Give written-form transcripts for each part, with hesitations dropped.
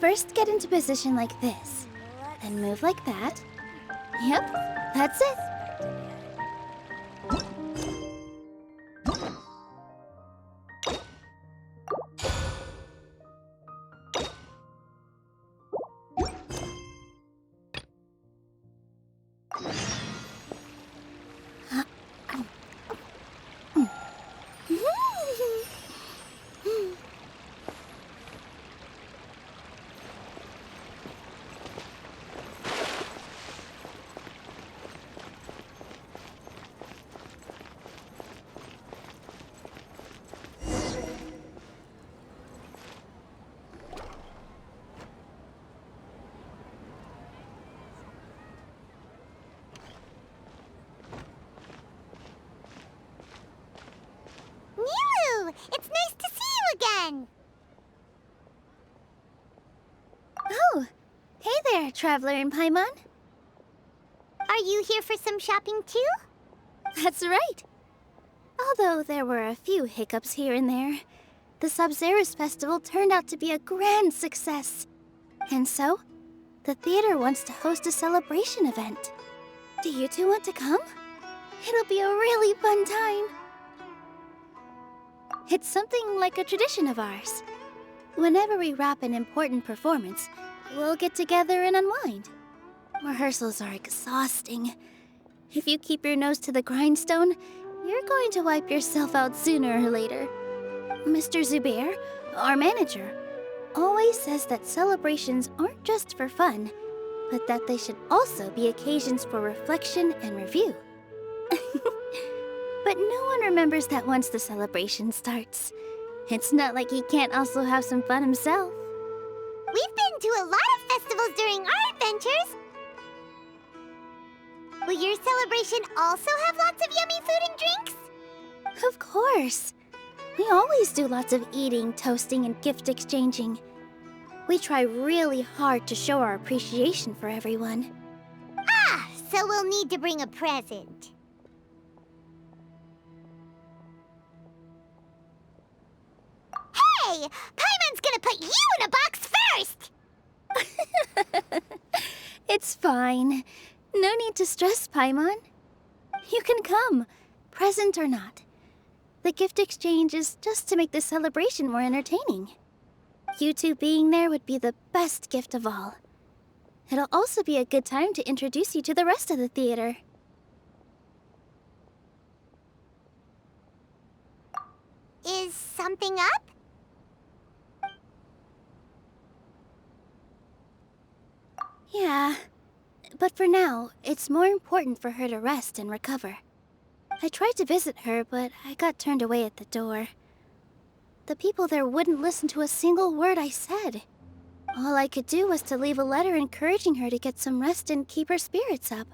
first get into position like this, then move like that. Yep, that's it. Nilou! It's nice to see you again! Oh, hey there, Traveler in Paimon. Are you here for some shopping too? That's right. Although there were a few hiccups here and there, the Sabzeruz festival turned out to be a grand success. And so, the theater wants to host a celebration event. Do you two want to come? It'll be a really fun time. It's something like a tradition of ours. Whenever we wrap an important performance, we'll get together and unwind. Rehearsals are exhausting. If you keep your nose to the grindstone, you're going to wipe yourself out sooner or later. Mr. Zubair, our manager, always says that celebrations aren't just for fun, but that they should also be occasions for reflection and review. But no one remembers that once the celebration starts. It's not like he can't also have some fun himself. We've been to a lot of festivals during our adventures. Will your celebration also have lots of yummy food and drinks? Of course. We always do lots of eating, toasting, and gift exchanging. We try really hard to show our appreciation for everyone. Ah, so we'll need to bring a present. Hey! Paimon's gonna put you in a box first! It's fine. No need to stress, Paimon. You can come, present or not. The gift exchange is just to make the celebration more entertaining. You two being there would be the best gift of all. It'll also be a good time to introduce you to the rest of the theater. Is something up? Yeah, but for now, it's more important for her to rest and recover. I tried to visit her, but I got turned away at the door. The people there wouldn't listen to a single word I said. All I could do was to leave a letter encouraging her to get some rest and keep her spirits up.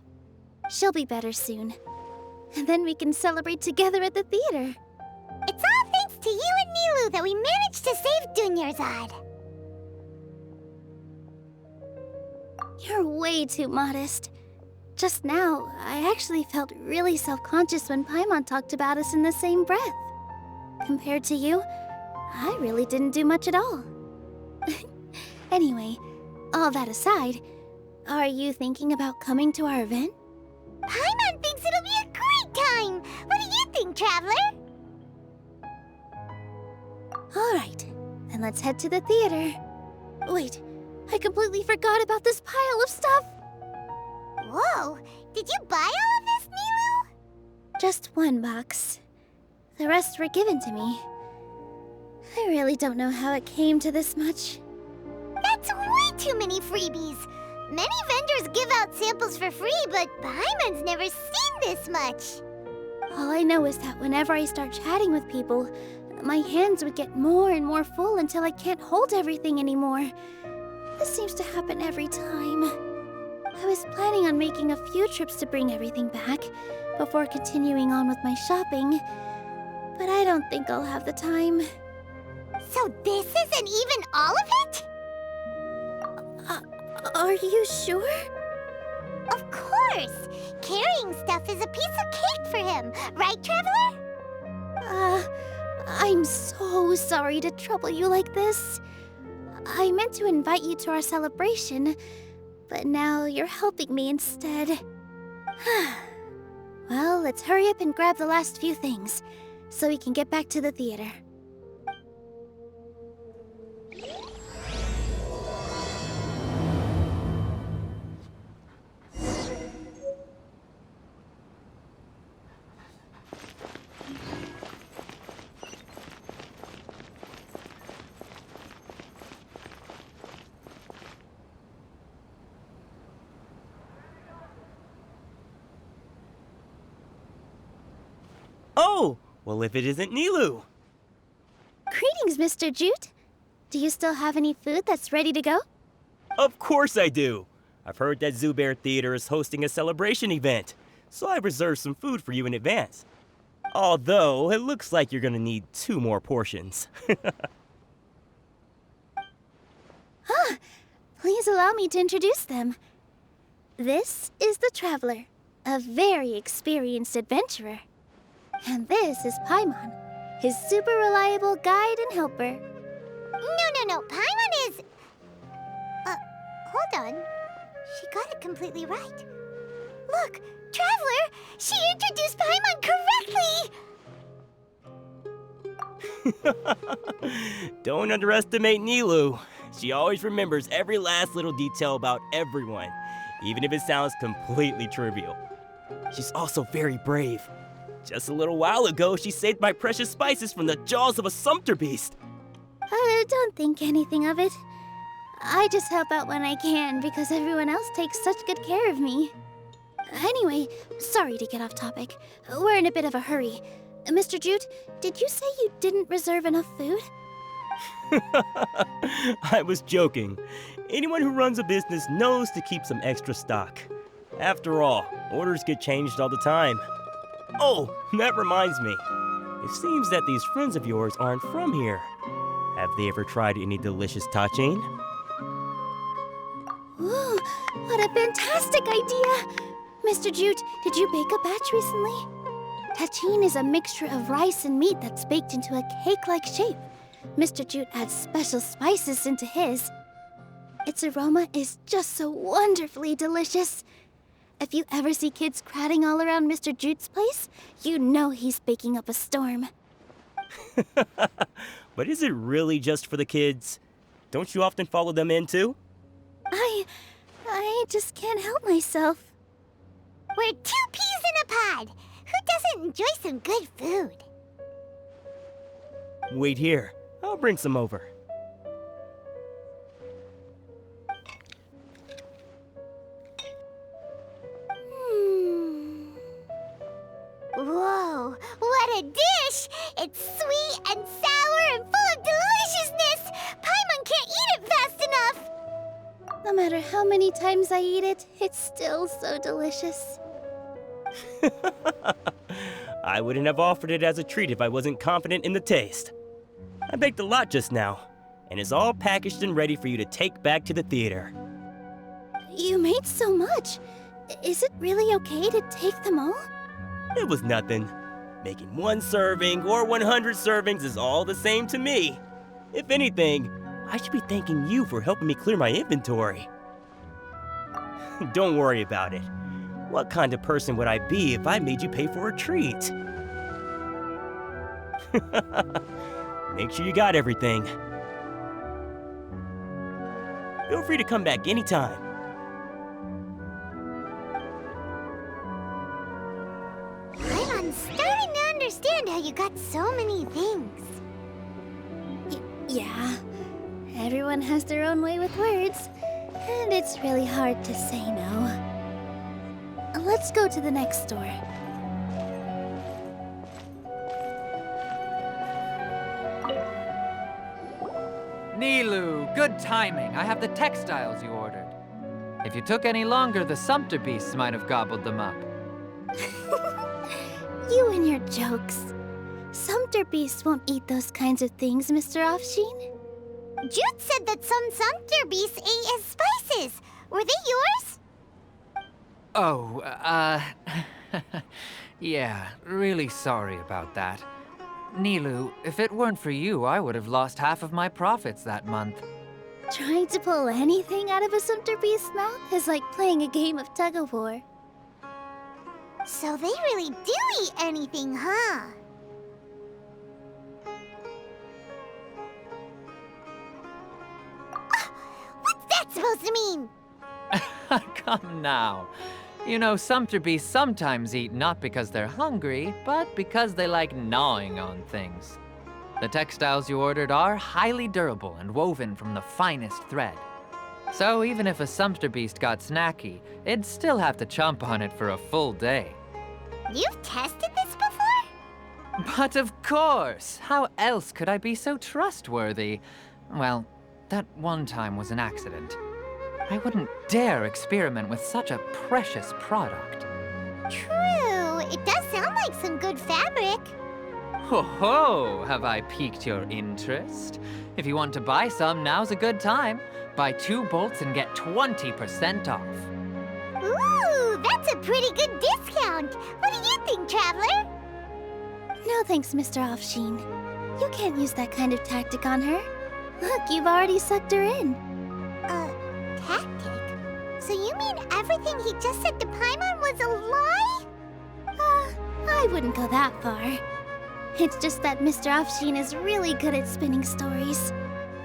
She'll be better soon. And then we can celebrate together at the theater. It's all thanks to you and Nilou that we managed to save Dunyarzad. You're way too modest. Just now, I actually felt really self-conscious when Paimon talked about us in the same breath. Compared to you, I really didn't do much at all. Anyway, all that aside, are you thinking about coming to our event? Paimon thinks it'll be a great time! What do you think, Traveler? Alright, then let's head to the theater. Wait, I completely forgot about this pile of stuff! Whoa! Did you buy all of this, Nilou? Just one box. The rest were given to me. I really don't know how it came to this much. That's way too many freebies! Many vendors give out samples for free, but Paimon's never seen this much. All I know is that whenever I start chatting with people, my hands would get more and more full until I can't hold everything anymore. This seems to happen every time. I was planning on making a few trips to bring everything back before continuing on with my shopping, but I don't think I'll have the time. So this isn't even all of it? Are you sure? Of course! Carrying stuff is a piece of cake for him, right, Traveler? I'm so sorry to trouble you like this. I meant to invite you to our celebration, but now you're helping me instead. Well, let's hurry up and grab the last few things, so we can get back to the theater. Oh, well, if it isn't Nilou. Greetings, Mr. Jute. Do you still have any food that's ready to go? Of course I do. I've heard that Zubair Theater is hosting a celebration event, so I reserved some food for you in advance. Although, it looks like you're gonna need 2 more portions. Please allow me to introduce them. This is the Traveler, a very experienced adventurer. And this is Paimon, his super reliable guide and helper. No. Paimon is... hold on. She got it completely right. Look, Traveler! She introduced Paimon correctly! Don't underestimate Nilou. She always remembers every last little detail about everyone, even if it sounds completely trivial. She's also very brave. Just a little while ago, she saved my precious spices from the jaws of a sumpter beast. Don't think anything of it. I just help out when I can because everyone else takes such good care of me. Anyway, sorry to get off topic. We're in a bit of a hurry. Mr. Jute, did you say you didn't reserve enough food? I was joking. Anyone who runs a business knows to keep some extra stock. After all, orders get changed all the time. Oh, that reminds me. It seems that these friends of yours aren't from here. Have they ever tried any delicious tachin? Ooh, what a fantastic idea! Mr. Jute, did you bake a batch recently? Tachin is a mixture of rice and meat that's baked into a cake-like shape. Mr. Jute adds special spices into his. Its aroma is just so wonderfully delicious. If you ever see kids crowding all around Mr. Jute's place, you know he's baking up a storm. But is it really just for the kids? Don't you often follow them in too? I just can't help myself. We're 2 peas in a pod! Who doesn't enjoy some good food? Wait here. I'll bring some over. Whoa, what a dish! It's sweet and sour and full of deliciousness! Paimon can't eat it fast enough! No matter how many times I eat it, it's still so delicious. I wouldn't have offered it as a treat if I wasn't confident in the taste. I baked a lot just now, and it's all packaged and ready for you to take back to the theater. You made so much. Is it really okay to take them all? It was nothing. Making 1 serving or 100 servings is all the same to me. If anything, I should be thanking you for helping me clear my inventory. Don't worry about it. What kind of person would I be if I made you pay for a treat? Make sure you got everything. Feel free to come back anytime. Paimon's starting to understand how you got so many things. Yeah. Everyone has their own way with words, and it's really hard to say no. Let's go to the next store. Nilou, good timing. I have the textiles you ordered. If you took any longer, the sumpter beasts might have gobbled them up. You and your jokes. Sumpter beasts won't eat those kinds of things, Mr. Offsheen. Jute said that some sumpter beasts ate his spices. Were they yours? Oh, yeah, really sorry about that. Nilou, if it weren't for you, I would have lost half of my profits that month. Trying to pull anything out of a sumpter beast's mouth is like playing a game of tug-of-war. So they really do eat anything, huh? What's that supposed to mean? Come now. You know, sumpter beasts sometimes eat not because they're hungry, but because they like gnawing on things. The textiles you ordered are highly durable and woven from the finest thread. So even if a sumpter beast got snacky, it'd still have to chomp on it for a full day. You've tested this before? But of course! How else could I be so trustworthy? Well, that one time was an accident. I wouldn't dare experiment with such a precious product. True. It does sound like some good fabric. Ho ho! Have I piqued your interest? If you want to buy some, now's a good time. Buy 2 bolts and get 20% off. Ooh, that's a pretty good discount. What do you think, Traveler? No thanks, Mr. Offsheen. You can't use that kind of tactic on her. Look, you've already sucked her in. Tactic? So you mean everything he just said to Paimon was a lie? I wouldn't go that far. It's just that Mr. Offsheen is really good at spinning stories.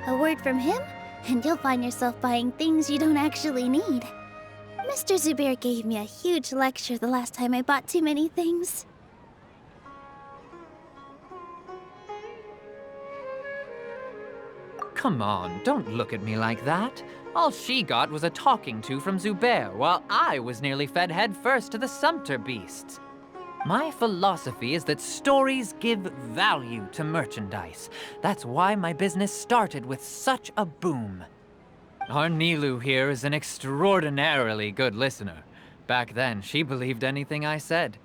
A word from him, and you'll find yourself buying things you don't actually need. Mr. Zubair gave me a huge lecture the last time I bought too many things. Come on, don't look at me like that. All she got was a talking to from Zubair, while I was nearly fed head first to the sumpter beasts. My philosophy is that stories give value to merchandise. That's why my business started with such a boom. Our Nilou here is an extraordinarily good listener. Back then, she believed anything I said.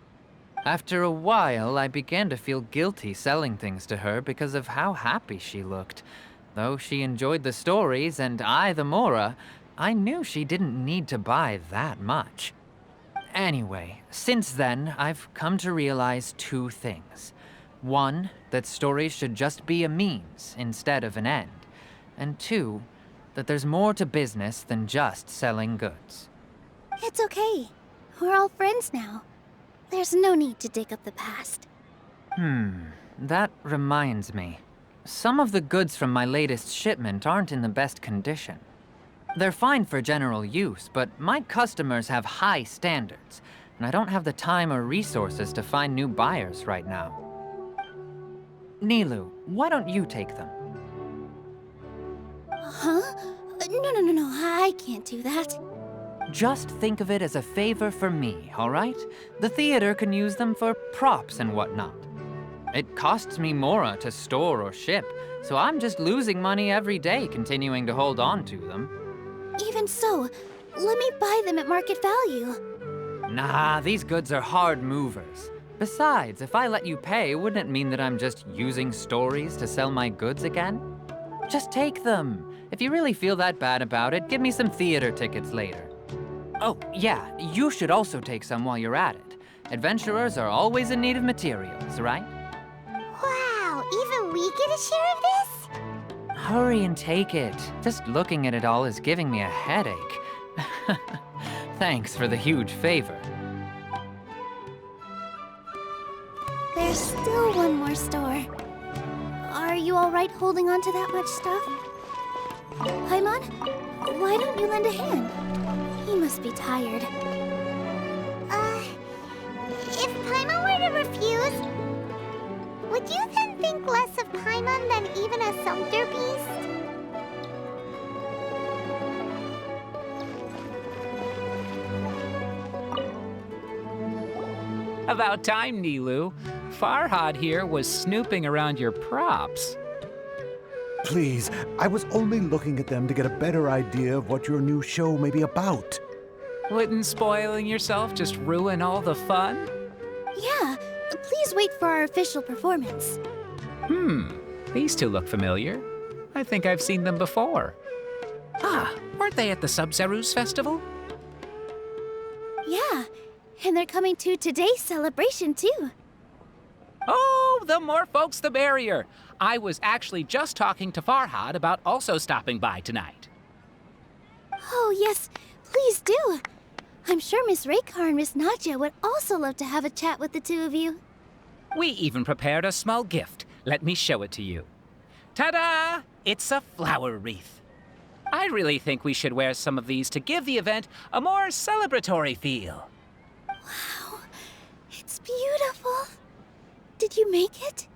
After a while, I began to feel guilty selling things to her because of how happy she looked. Though she enjoyed the stories and I the Mora, I knew she didn't need to buy that much. Anyway, since then, I've come to realize 2 things. 1, that stories should just be a means instead of an end. And 2, that there's more to business than just selling goods. It's okay. We're all friends now. There's no need to dig up the past. That reminds me. Some of the goods from my latest shipment aren't in the best condition. They're fine for general use, but my customers have high standards, and I don't have the time or resources to find new buyers right now. Nilou, why don't you take them? Huh? No, I can't do that. Just think of it as a favor for me, all right? The theater can use them for props and whatnot. It costs me Mora to store or ship, so I'm just losing money every day continuing to hold on to them. Even so, let me buy them at market value. Nah, these goods are hard movers. Besides, if I let you pay, wouldn't it mean that I'm just using stories to sell my goods again? Just take them. If you really feel that bad about it, give me some theater tickets later. Oh, yeah, you should also take some while you're at it. Adventurers are always in need of materials, right? Wow, even we get a share of this? Hurry and take it. Just looking at it all is giving me a headache. Thanks for the huge favor. There's still one more store. Are you all right holding on to that much stuff? Paimon, why don't you lend a hand? He must be tired. If Paimon were to refuse, would you then think less of Paimon than even a sumpter beast? About time, Nilou. Farhad here was snooping around your props. Please, I was only looking at them to get a better idea of what your new show may be about. Wouldn't spoiling yourself just ruin all the fun? Yeah, please wait for our official performance. These 2 look familiar. I think I've seen them before. Ah, weren't they at the Sub-Zerus festival? Yeah, and they're coming to today's celebration too. Oh, Oh, the more folks, the merrier. I was actually just talking to Farhad about also stopping by tonight. Oh, yes, please do. I'm sure Miss Raykar and Miss Nadja would also love to have a chat with the two of you. We even prepared a small gift. Let me show it to you. Ta-da! It's a flower wreath. I really think we should wear some of these to give the event a more celebratory feel. Wow, it's beautiful. Did you make it?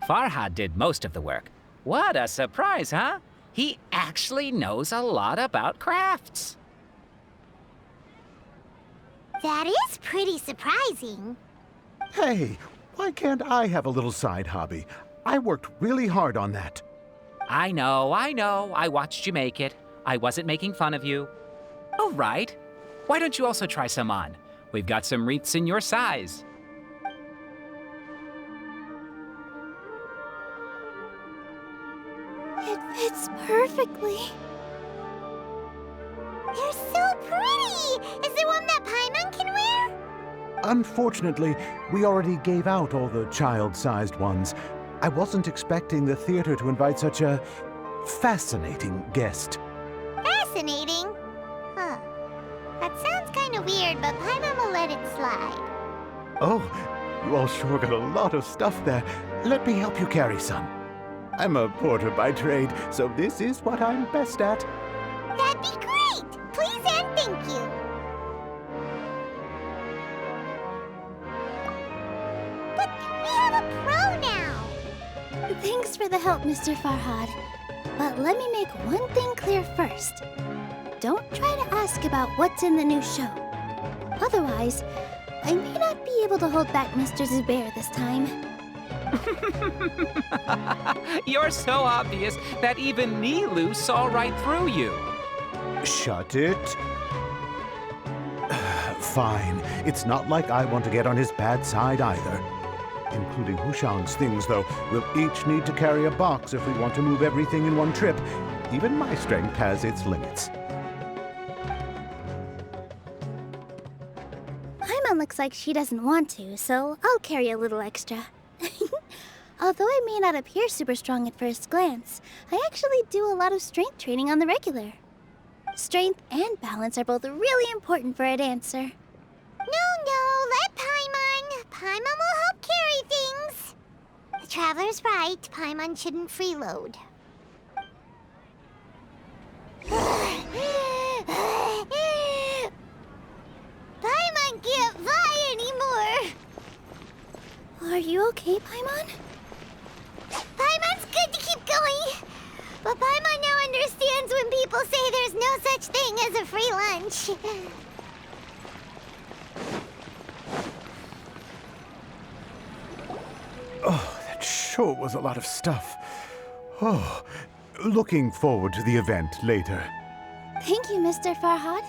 Farhad did most of the work. What a surprise, huh? He actually knows a lot about crafts. That is pretty surprising. Hey, why can't I have a little side hobby? I worked really hard on that. I know. I watched you make it. I wasn't making fun of you. All right. Why don't you also try some on? We've got some wreaths in your size. It fits perfectly. They're so pretty! Is there one that Paimon can wear? Unfortunately, we already gave out all the child-sized ones. I wasn't expecting the theater to invite such a fascinating guest. Fascinating. Huh. That sounds kind of weird, but Paimon will let it slide. Oh, you all sure got a lot of stuff there. Let me help you carry some. I'm a porter by trade, so this is what I'm best at. That'd be great! Please and thank you. But we have a pro now! Thanks for the help, Mr. Farhad. But let me make one thing clear first. Don't try to ask about what's in the new show. Otherwise, I may not be able to hold back Mr. Zubair this time. You're so obvious that even Nilou saw right through you. Shut it. Fine. It's not like I want to get on his bad side either. Including Hushang's things, though. We'll each need to carry a box if we want to move everything in one trip. Even my strength has its limits. Paimon looks like she doesn't want to, so I'll carry a little extra. Although I may not appear super strong at first glance, I actually do a lot of strength training on the regular. Strength and balance are both really important for a dancer. No, let Paimon. Paimon will help carry things. The Traveler's right. Paimon shouldn't freeload. Paimon can't fly anymore. Are you okay, Paimon? Paimon's good to keep going. But Paimon now understands when people say there's no such thing as a free lunch. Oh, that sure was a lot of stuff. Oh, looking forward to the event later. Thank you, Mr. Farhad.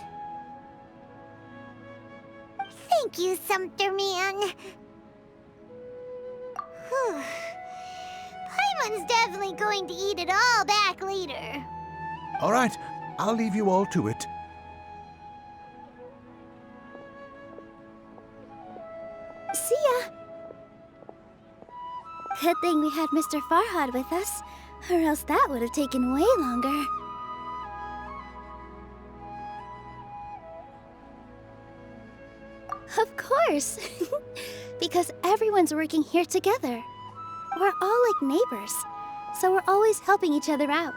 Thank you, Sumpter Man. Whew. Paimon's definitely going to eat it all back later. All right, I'll leave you all to it. See ya! Good thing we had Mr. Farhad with us, or else that would have taken way longer. Of course! Because everyone's working here together. We're all like neighbors, so we're always helping each other out.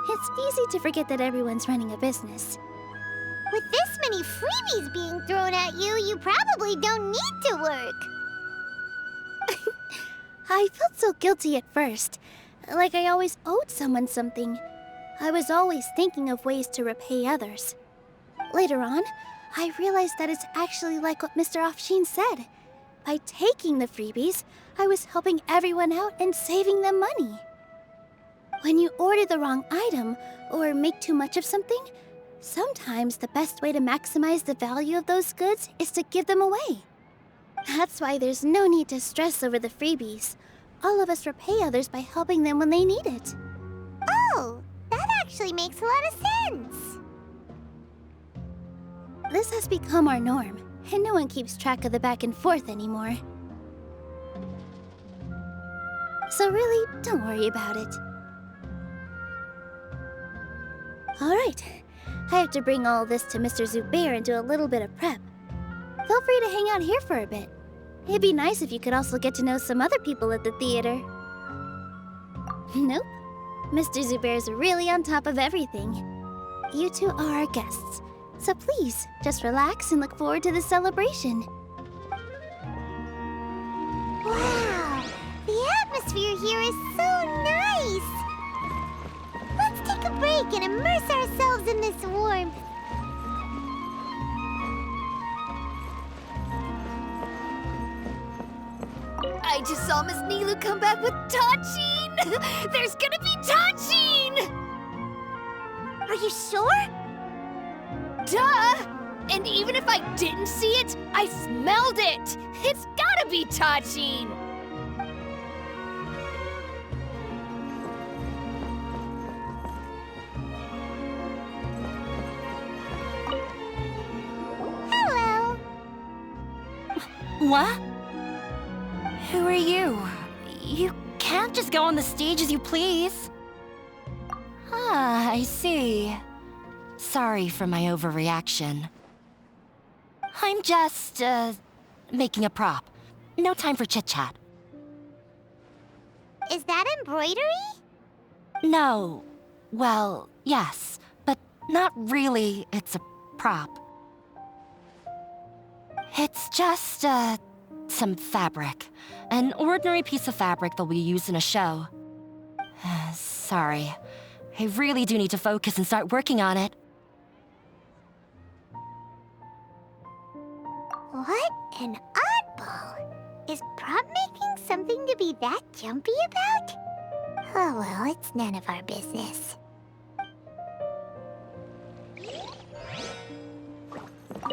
It's easy to forget that everyone's running a business. With this many freebies being thrown at you, you probably don't need to work. I felt so guilty at first, like I always owed someone something. I was always thinking of ways to repay others. Later on, I realized that it's actually like what Mr. Afshin said. By taking the freebies, I was helping everyone out and saving them money. When you order the wrong item or make too much of something, sometimes the best way to maximize the value of those goods is to give them away. That's why there's no need to stress over the freebies. All of us repay others by helping them when they need it. Oh, that actually makes a lot of sense. This has become our norm. and no one keeps track of the back and forth anymore. So really, don't worry about it. Alright, I have to bring all this to Mr. Zubair and do a little bit of prep. Feel free to hang out here for a bit. It'd be nice if you could also get to know some other people at the theater. Nope. Mr. Zubair's really on top of everything. You two are our guests, so please, just relax and look forward to the celebration. Wow, the atmosphere here is so nice. Let's take a break and immerse ourselves in this warmth. I just saw Miss Nilou come back with Tachin! There's gonna be Tachin! Are you sure? Duh! And even if I didn't see it, I smelled it! It's gotta be Tachin! Hello. What? Who are you? You can't just go on the stage as you please. Ah, I see. Sorry for my overreaction. I'm just, making a prop. No time for chit-chat. Is that embroidery? No. Well, yes, but not really. It's a prop. It's just, some fabric. An ordinary piece of fabric that we use in a show. Sorry. I really do need to focus and start working on it. What an oddball. Is prop making something to be that jumpy about? Oh well, it's none of our business.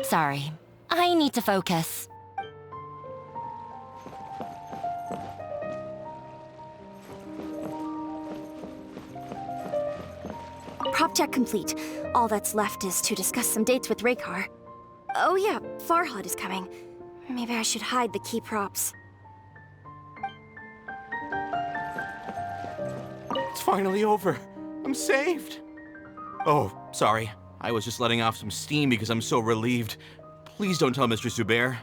Sorry. I need to focus. Prop check complete. All that's left is to discuss some dates with Raykar. Oh yeah, Farhad is coming. Maybe I should hide the key props. It's finally over. I'm saved. Oh, sorry. I was just letting off some steam because I'm so relieved. Please don't tell Mr. Zubair.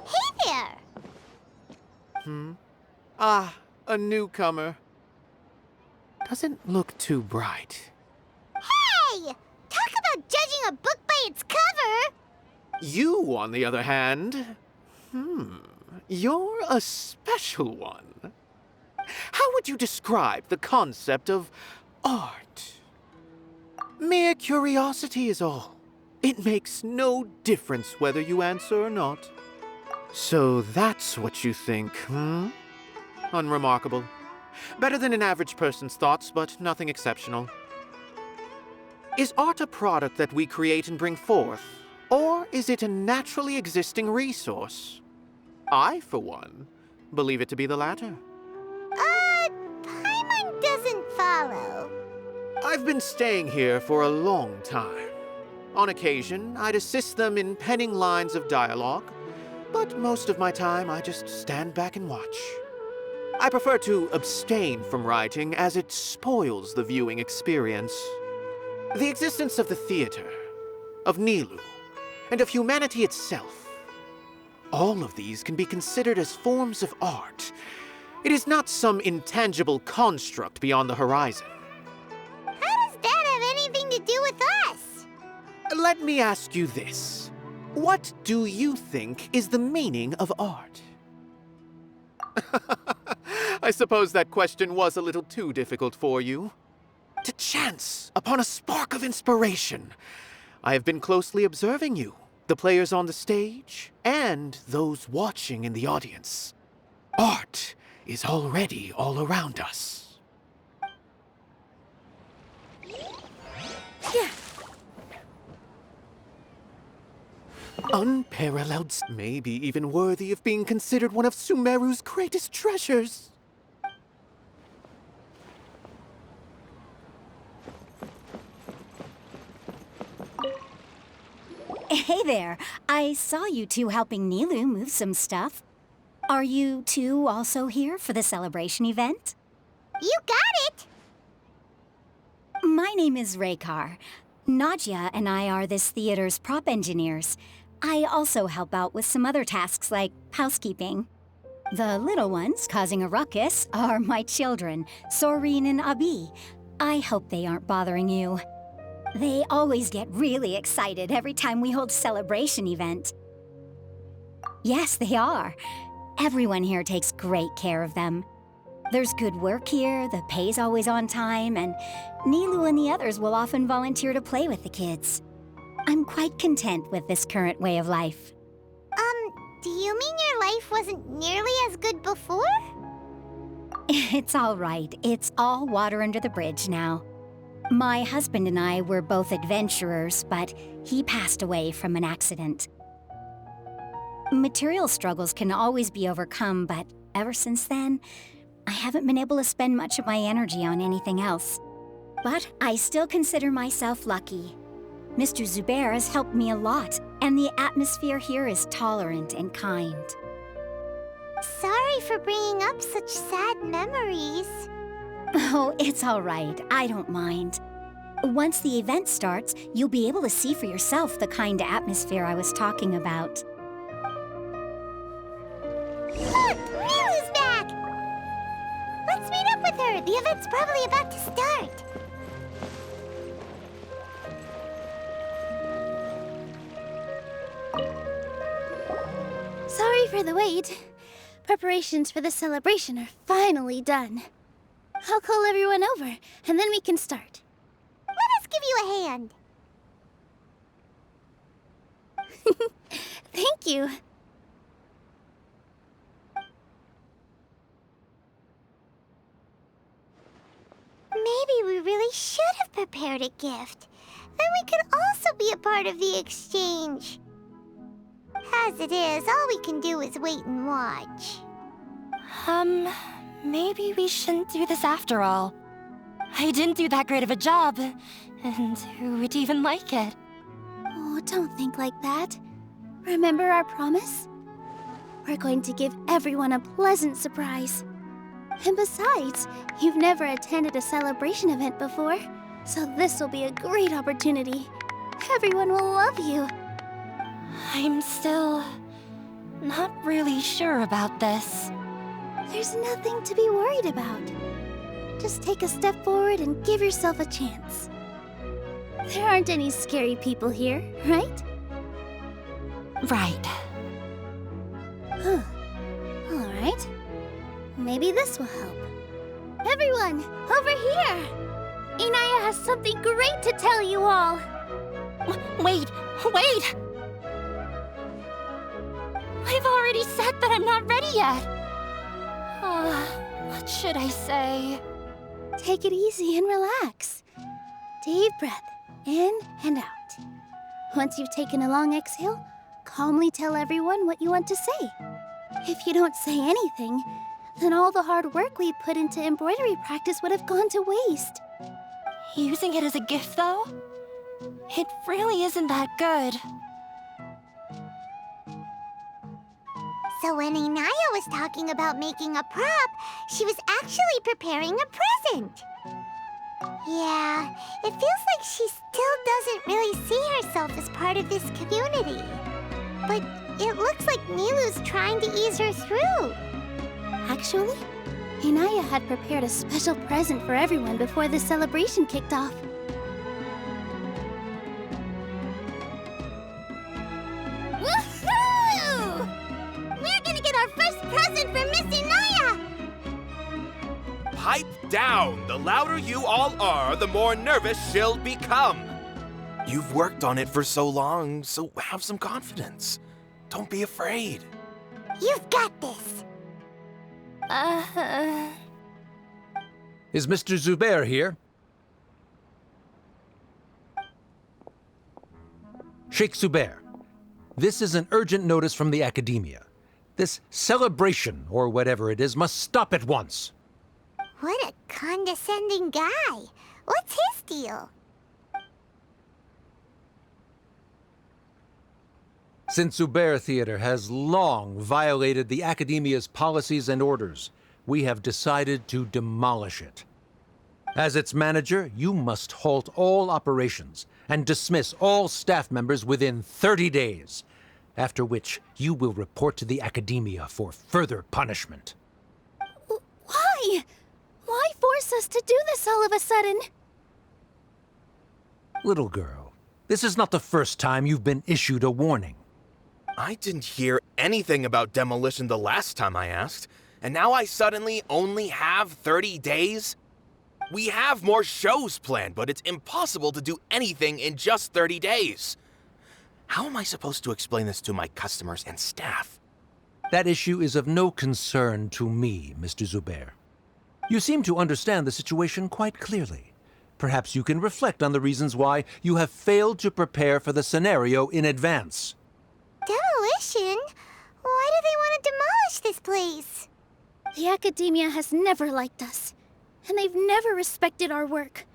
Hey there! Ah, a newcomer. Doesn't look too bright. Hey! Talk about judging a book by its cover! You, on the other hand, you're a special one. How would you describe the concept of art? Mere curiosity is all. It makes no difference whether you answer or not. So that's what you think, Unremarkable. Better than an average person's thoughts, but nothing exceptional. Is art a product that we create and bring forth? Or is it a naturally existing resource? I, for one, believe it to be the latter. Paimon doesn't follow. I've been staying here for a long time. On occasion, I'd assist them in penning lines of dialogue, but most of my time I just stand back and watch. I prefer to abstain from writing as it spoils the viewing experience. The existence of the theater, of Nilou, and of humanity itself. All of these can be considered as forms of art. It is not some intangible construct beyond the horizon. How does that have anything to do with us? Let me ask you this. What do you think is the meaning of art? I suppose that question was a little too difficult for you. to chance upon a spark of inspiration. I have been closely observing you, the players on the stage, and those watching in the audience. Art is already all around us. Yeah. Unparalleled, maybe even worthy of being considered one of Sumeru's greatest treasures. Hey there. I saw you two helping Nilou move some stuff. Are you two also here for the celebration event? You got it! My name is Raykar. Nadia and I are this theater's prop engineers. I also help out with some other tasks like housekeeping. The little ones causing a ruckus are my children, Soreen and Abi. I hope they aren't bothering you. They always get really excited every time we hold a celebration event. Yes, they are. Everyone here takes great care of them. There's good work here, the pay's always on time, and Nilou and the others will often volunteer to play with the kids. I'm quite content with this current way of life. Do you mean your life wasn't nearly as good before? It's all right. It's all water under the bridge now. My husband and I were both adventurers, but he passed away from an accident. Material struggles can always be overcome, but ever since then, I haven't been able to spend much of my energy on anything else. But I still consider myself lucky. Mr. Zubair has helped me a lot, and the atmosphere here is tolerant and kind. Sorry for bringing up such sad memories. Oh, it's all right. I don't mind. Once the event starts, you'll be able to see for yourself the kind of atmosphere I was talking about. Look! Nilou's back! Let's meet up with her. The event's probably about to start. Sorry for the wait. Preparations for the celebration are finally done. I'll call everyone over, and then we can start. Let us give you a hand. Thank you. Maybe we really should have prepared a gift. Then we could also be a part of the exchange. As it is, all we can do is wait and watch. Maybe we shouldn't do this after all. I didn't do that great of a job, and who would even like it? Oh, don't think like that. Remember our promise? We're going to give everyone a pleasant surprise. And besides, you've never attended a celebration event before, so this will be a great opportunity. Everyone will love you. I'm still not really sure about this. There's nothing to be worried about. Just take a step forward and give yourself a chance. There aren't any scary people here, right? Right. Huh. All right. Maybe this will help. Everyone, over here! Inaya has something great to tell you all. Wait! I've already said that I'm not ready yet. What should I say? Take it easy and relax. Deep breath, in and out. Once you've taken a long exhale, calmly tell everyone what you want to say. If you don't say anything, then all the hard work we put into embroidery practice would have gone to waste. Using it as a gift, though? It really isn't that good. So when Inaya was talking about making a prop, she was actually preparing a present. Yeah, it feels like she still doesn't really see herself as part of this community. But it looks like Nilou's trying to ease her through. Actually, Inaya had prepared a special present for everyone before the celebration kicked off. Woohoo! We're gonna get our first present from Miss Inaya! pipe down. The louder you all are, the more nervous she'll become. You've worked on it for so long, so have some confidence. Don't be afraid. You've got this. Is Mr. Zubair here? Sheikh Zubair, this is an urgent notice from the Academia. This celebration, or whatever it is, must stop at once. What a condescending guy. What's his deal? Since Zubair Theater has long violated the Academia's policies and orders, we have decided to demolish it. As its manager, you must halt all operations and dismiss all staff members within 30 days, after which you will report to the Academia for further punishment. Why? Why force us to do this all of a sudden? Little girl, this is not the first time you've been issued a warning. I didn't hear anything about demolition the last time I asked, and now I suddenly only have 30 days? We have more shows planned, but it's impossible to do anything in just 30 days. How am I supposed to explain this to my customers and staff? That issue is of no concern to me, Mr. Zubair. You seem to understand the situation quite clearly. Perhaps you can reflect on the reasons why you have failed to prepare for the scenario in advance. Demolition? Why do they want to demolish this place? The Academia has never liked us, and they've never respected our work.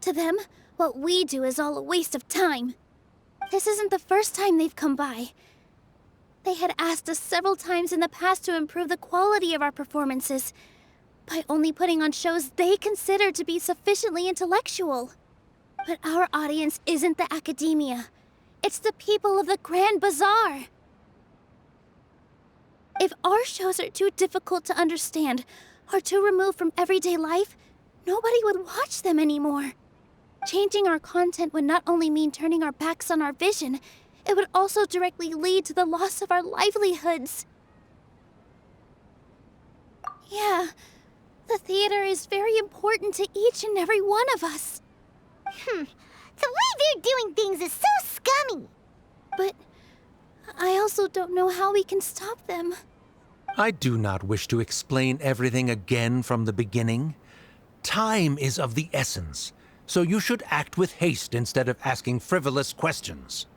To them, what we do is all a waste of time. This isn't the first time they've come by. They had asked us several times in the past to improve the quality of our performances by only putting on shows they consider to be sufficiently intellectual. But our audience isn't the Academia. It's the people of the Grand Bazaar. If our shows are too difficult to understand or too removed from everyday life, nobody would watch them anymore. Changing our content would not only mean turning our backs on our vision, it would also directly lead to the loss of our livelihoods. Yeah, the theater is very important to each and every one of us. The way they're doing things is so scummy. But I also don't know how we can stop them. I do not wish to explain everything again from the beginning. Time is of the essence, so you should act with haste instead of asking frivolous questions.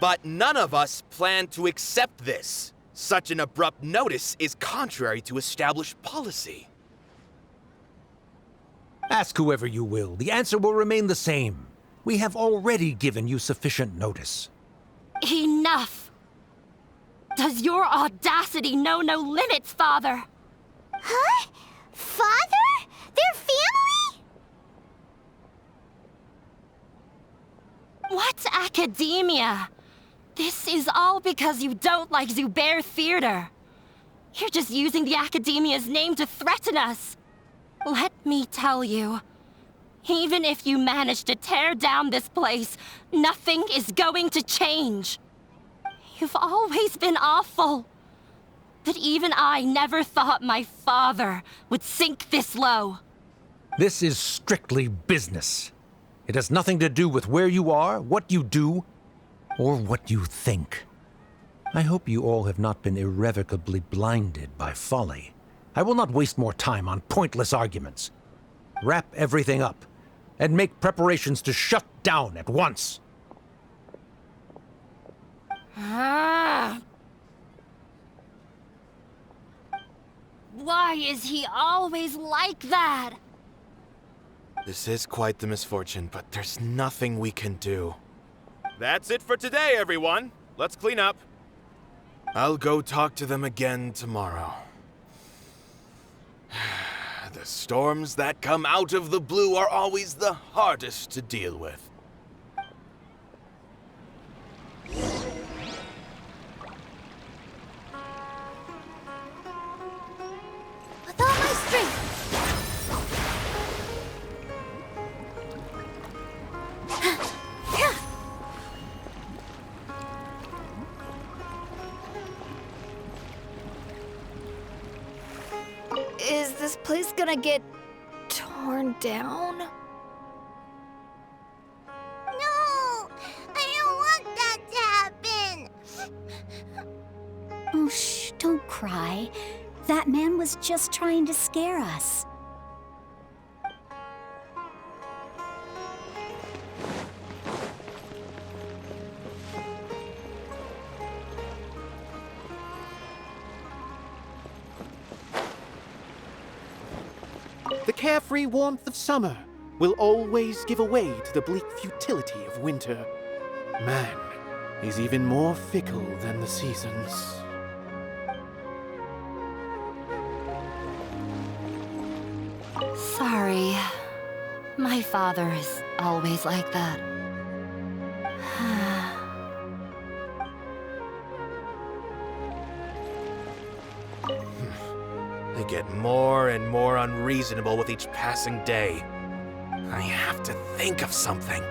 But none of us plan to accept this. Such an abrupt notice is contrary to established policy. Ask whoever you will. The answer will remain the same. We have already given you sufficient notice. Enough! Does your audacity know no limits, Father? Huh? Father? Their family? What Academia? This is all because you don't like Zubair Theater. You're just using the Academia's name to threaten us. Let me tell you, even if you manage to tear down this place, nothing is going to change. You've always been awful. But even I never thought my father would sink this low. This is strictly business. It has nothing to do with where you are, what you do, or what you think. I hope you all have not been irrevocably blinded by folly. I will not waste more time on pointless arguments. Wrap everything up, and make preparations to shut down at once. Why is he always like that? This is quite the misfortune, but there's nothing we can do. That's it for today, everyone. Let's clean up. I'll go talk to them again tomorrow. The storms that come out of the blue are always the hardest to deal with. With all my strength! Is this place gonna get torn down? No! I don't want that to happen! Oh, shh, don't cry. That man was just trying to scare us. The carefree warmth of summer will always give way to the bleak futility of winter. Man is even more fickle than the seasons. Sorry. My father is always like that. They get more and more unreasonable with each passing day. I have to think of something.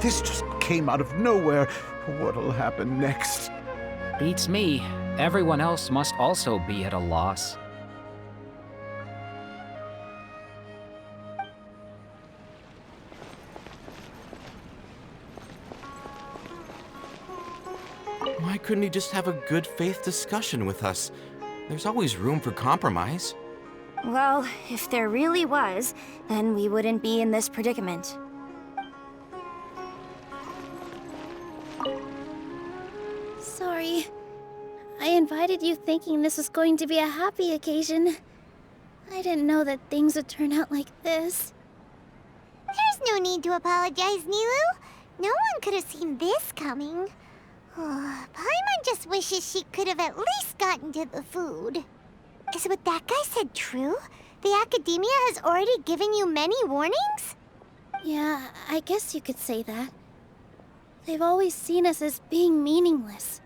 This just came out of nowhere. What'll happen next? Beats me. Everyone else must also be at a loss. Why couldn't he just have a good faith discussion with us? There's always room for compromise. Well, if there really was, then we wouldn't be in this predicament. Sorry. I invited you thinking this was going to be a happy occasion. I didn't know that things would turn out like this. There's no need to apologize, Nilou. No one could have seen this coming. Paimon just wishes she could have at least gotten to the food. Is what that guy said true? The Academia has already given you many warnings? Yeah, I guess you could say that. They've always seen us as being meaningless.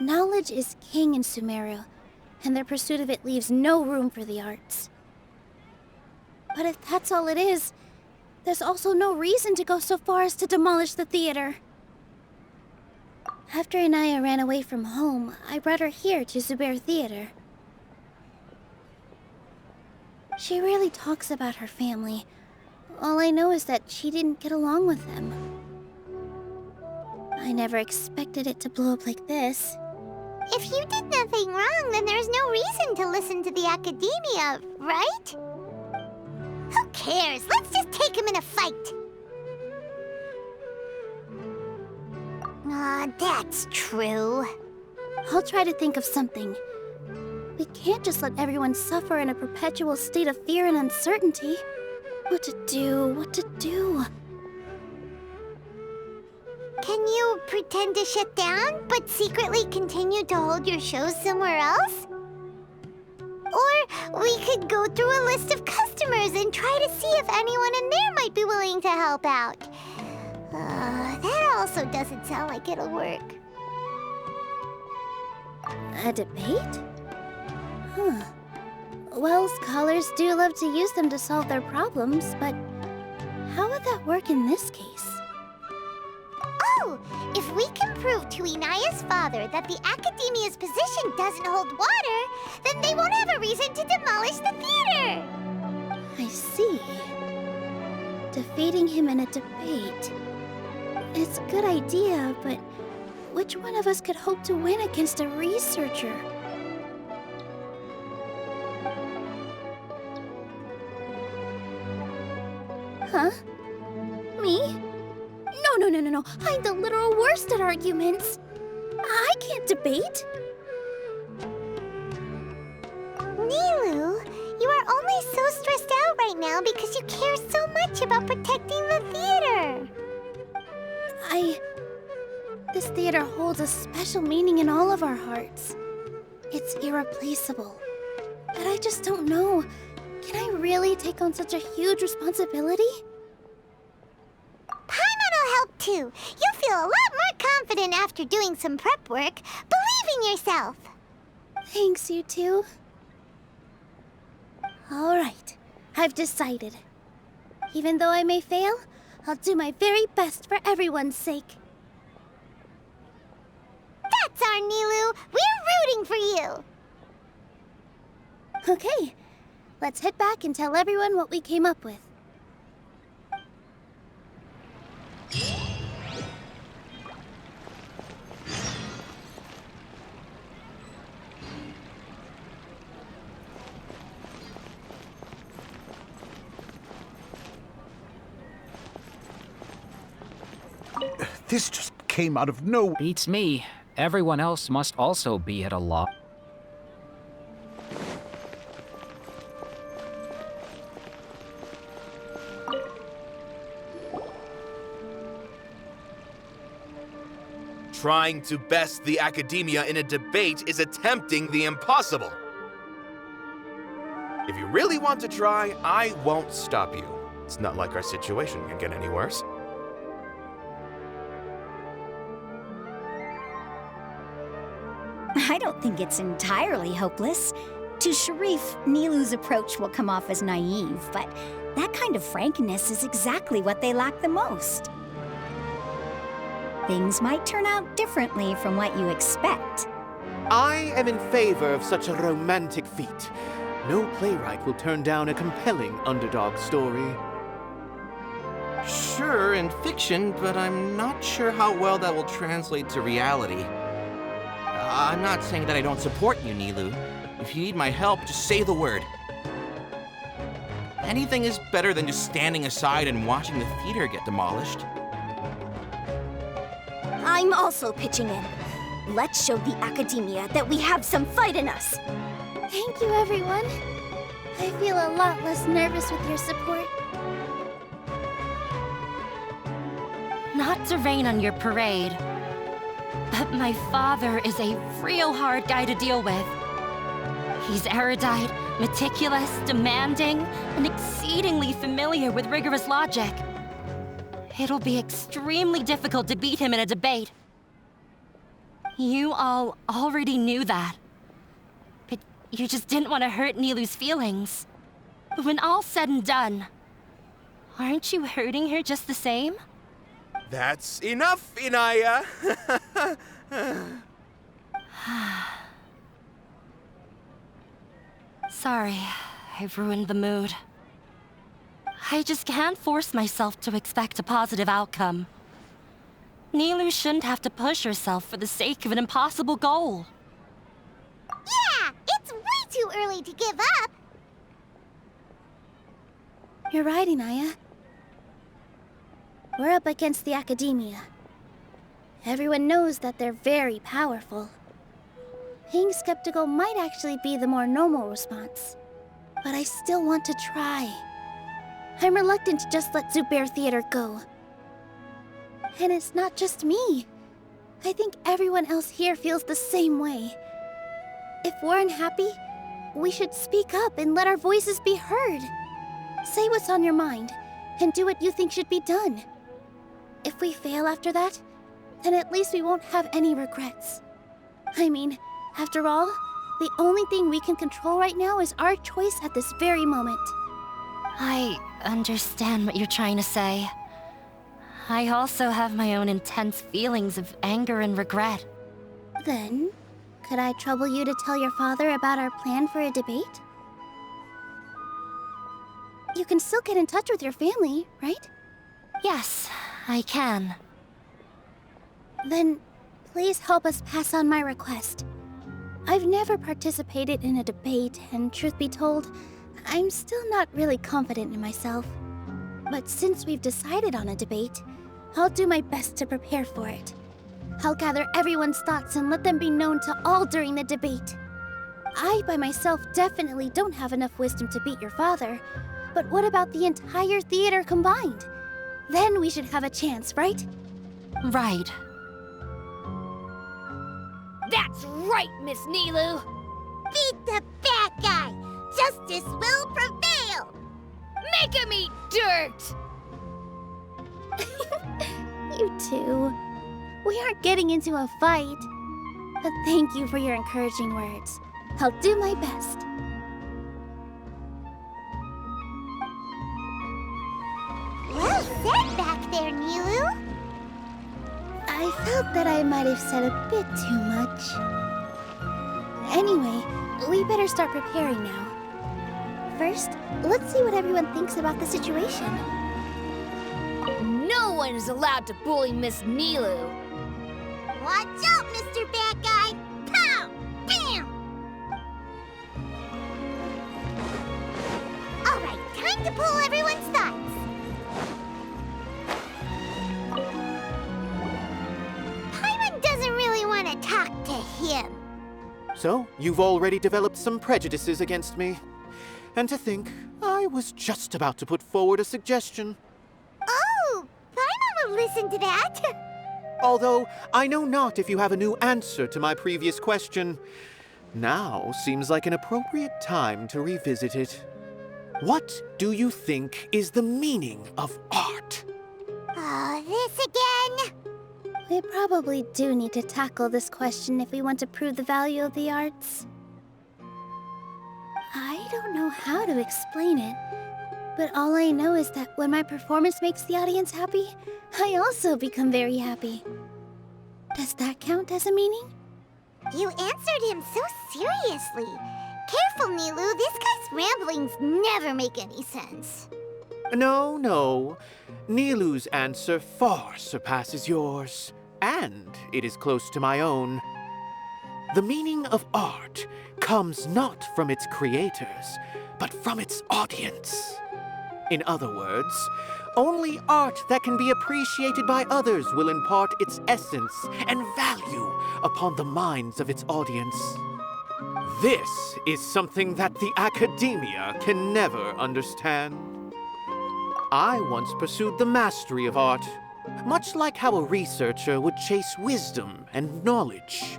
Knowledge is king in Sumeru, and their pursuit of it leaves no room for the arts. But if that's all it is, there's also no reason to go so far as to demolish the theater. After Inaya ran away from home, I brought her here to Zubair Theater. She rarely talks about her family. All I know is that she didn't get along with them. I never expected it to blow up like this. If you did nothing wrong, then there's no reason to listen to the Academia, right? Who cares? Let's just take him in a fight! That's true. I'll try to think of something. We can't just let everyone suffer in a perpetual state of fear and uncertainty. What to do? What to do? Can you pretend to shut down, but secretly continue to hold your shows somewhere else? Or we could go through a list of customers and try to see if anyone in there might be willing to help out. That also doesn't sound like it'll work. A debate? Huh. Well, scholars do love to use them to solve their problems, but how would that work in this case? Oh! If we can prove to Inaya's father that the Academia's position doesn't hold water, then they won't have a reason to demolish the theater! I see. Defeating him in a debate. It's a good idea, but which one of us could hope to win against a researcher? Huh? Me? No. I'm the literal worst at arguments. I can't debate. Nilou, you are only so stressed out right now because you care so much about protecting the theater. This theater holds a special meaning in all of our hearts. It's irreplaceable. But I just don't know. Can I really take on such a huge responsibility? Paimon will help too. You'll feel a lot more confident after doing some prep work. Believe in yourself. Thanks, you two. All right, I've decided. Even though I may fail, I'll do my very best for everyone's sake. That's our are, Nilou. We're rooting for you. Okay, let's head back and tell everyone what we came up with. This just came out of nowhere. Beats me. Everyone else must also be at a loss. Trying to best the academia in a debate is attempting the impossible. If you really want to try, I won't stop you. It's not like our situation can get any worse. I don't think it's entirely hopeless. To Sharif, Nilou's approach will come off as naive, but that kind of frankness is exactly what they lack the most. Things might turn out differently from what you expect. I am in favor of such a romantic feat. No playwright will turn down a compelling underdog story. Sure, in fiction, but I'm not sure how well that will translate to reality. I'm not saying that I don't support you, Nilou. If you need my help, just say the word. Anything is better than just standing aside and watching the theater get demolished. I'm also pitching in. Let's show the academia that we have some fight in us. Thank you, everyone. I feel a lot less nervous with your support. Not to rain on your parade, but my father is a real hard guy to deal with. He's erudite, meticulous, demanding, and exceedingly familiar with rigorous logic. It'll be extremely difficult to beat him in a debate. You all already knew that. But you just didn't want to hurt Nilou's feelings. But when all's said and done, aren't you hurting her just the same? That's enough, Inaya! Sorry, I've ruined the mood. I just can't force myself to expect a positive outcome. Nilou shouldn't have to push herself for the sake of an impossible goal. Yeah, it's way too early to give up. You're right, Inaya. We're up against the academia. Everyone knows that they're very powerful. Being skeptical might actually be the more normal response. But I still want to try. I'm reluctant to just let Zubair Theater go. And it's not just me. I think everyone else here feels the same way. If we're unhappy, we should speak up and let our voices be heard. Say what's on your mind, and do what you think should be done. If we fail after that, then at least we won't have any regrets. I mean, after all, the only thing we can control right now is our choice at this very moment. I understand what you're trying to say. I also have my own intense feelings of anger and regret. Then, could I trouble you to tell your father about our plan for a debate? You can still get in touch with your family, right? Yes, I can. Then, please help us pass on my request. I've never participated in a debate, and truth be told, I'm still not really confident in myself. But since we've decided on a debate, I'll do my best to prepare for it. I'll gather everyone's thoughts and let them be known to all during the debate. I, by myself, definitely don't have enough wisdom to beat your father. But what about the entire theater combined? Then we should have a chance, right? Right. That's right, Miss Nilou. Beat the bad guy. Justice will prevail. Make him eat dirt! You two. We aren't getting into a fight. But thank you for your encouraging words. I'll do my best. Well said back there, Nilou. I I felt that I might have said a bit too much. Anyway, we better start preparing now. First, let's see what everyone thinks about the situation. No one is allowed to bully Miss Nilou. Watch out, Mr. Bad Guy! Pow! Bam! Alright, time to pull everyone's thoughts. Paimon doesn't really want to talk to him. So, you've already developed some prejudices against me. And to think, I was just about to put forward a suggestion. Oh, Paimon will listen to that. Although, I know not if you have a new answer to my previous question. Now seems like an appropriate time to revisit it. What do you think is the meaning of art? Oh, this again? We probably do need to tackle this question if we want to prove the value of the arts. I don't know how to explain it, but all I know is that when my performance makes the audience happy, I also become very happy. Does that count as a meaning? You answered him so seriously. Careful, Nilou. This guy's ramblings never make any sense. No. Nilou's answer far surpasses yours, and it is close to my own. The meaning of art comes not from its creators, but from its audience. In other words, only art that can be appreciated by others will impart its essence and value upon the minds of its audience. This is something that the academia can never understand. I once pursued the mastery of art, much like how a researcher would chase wisdom and knowledge.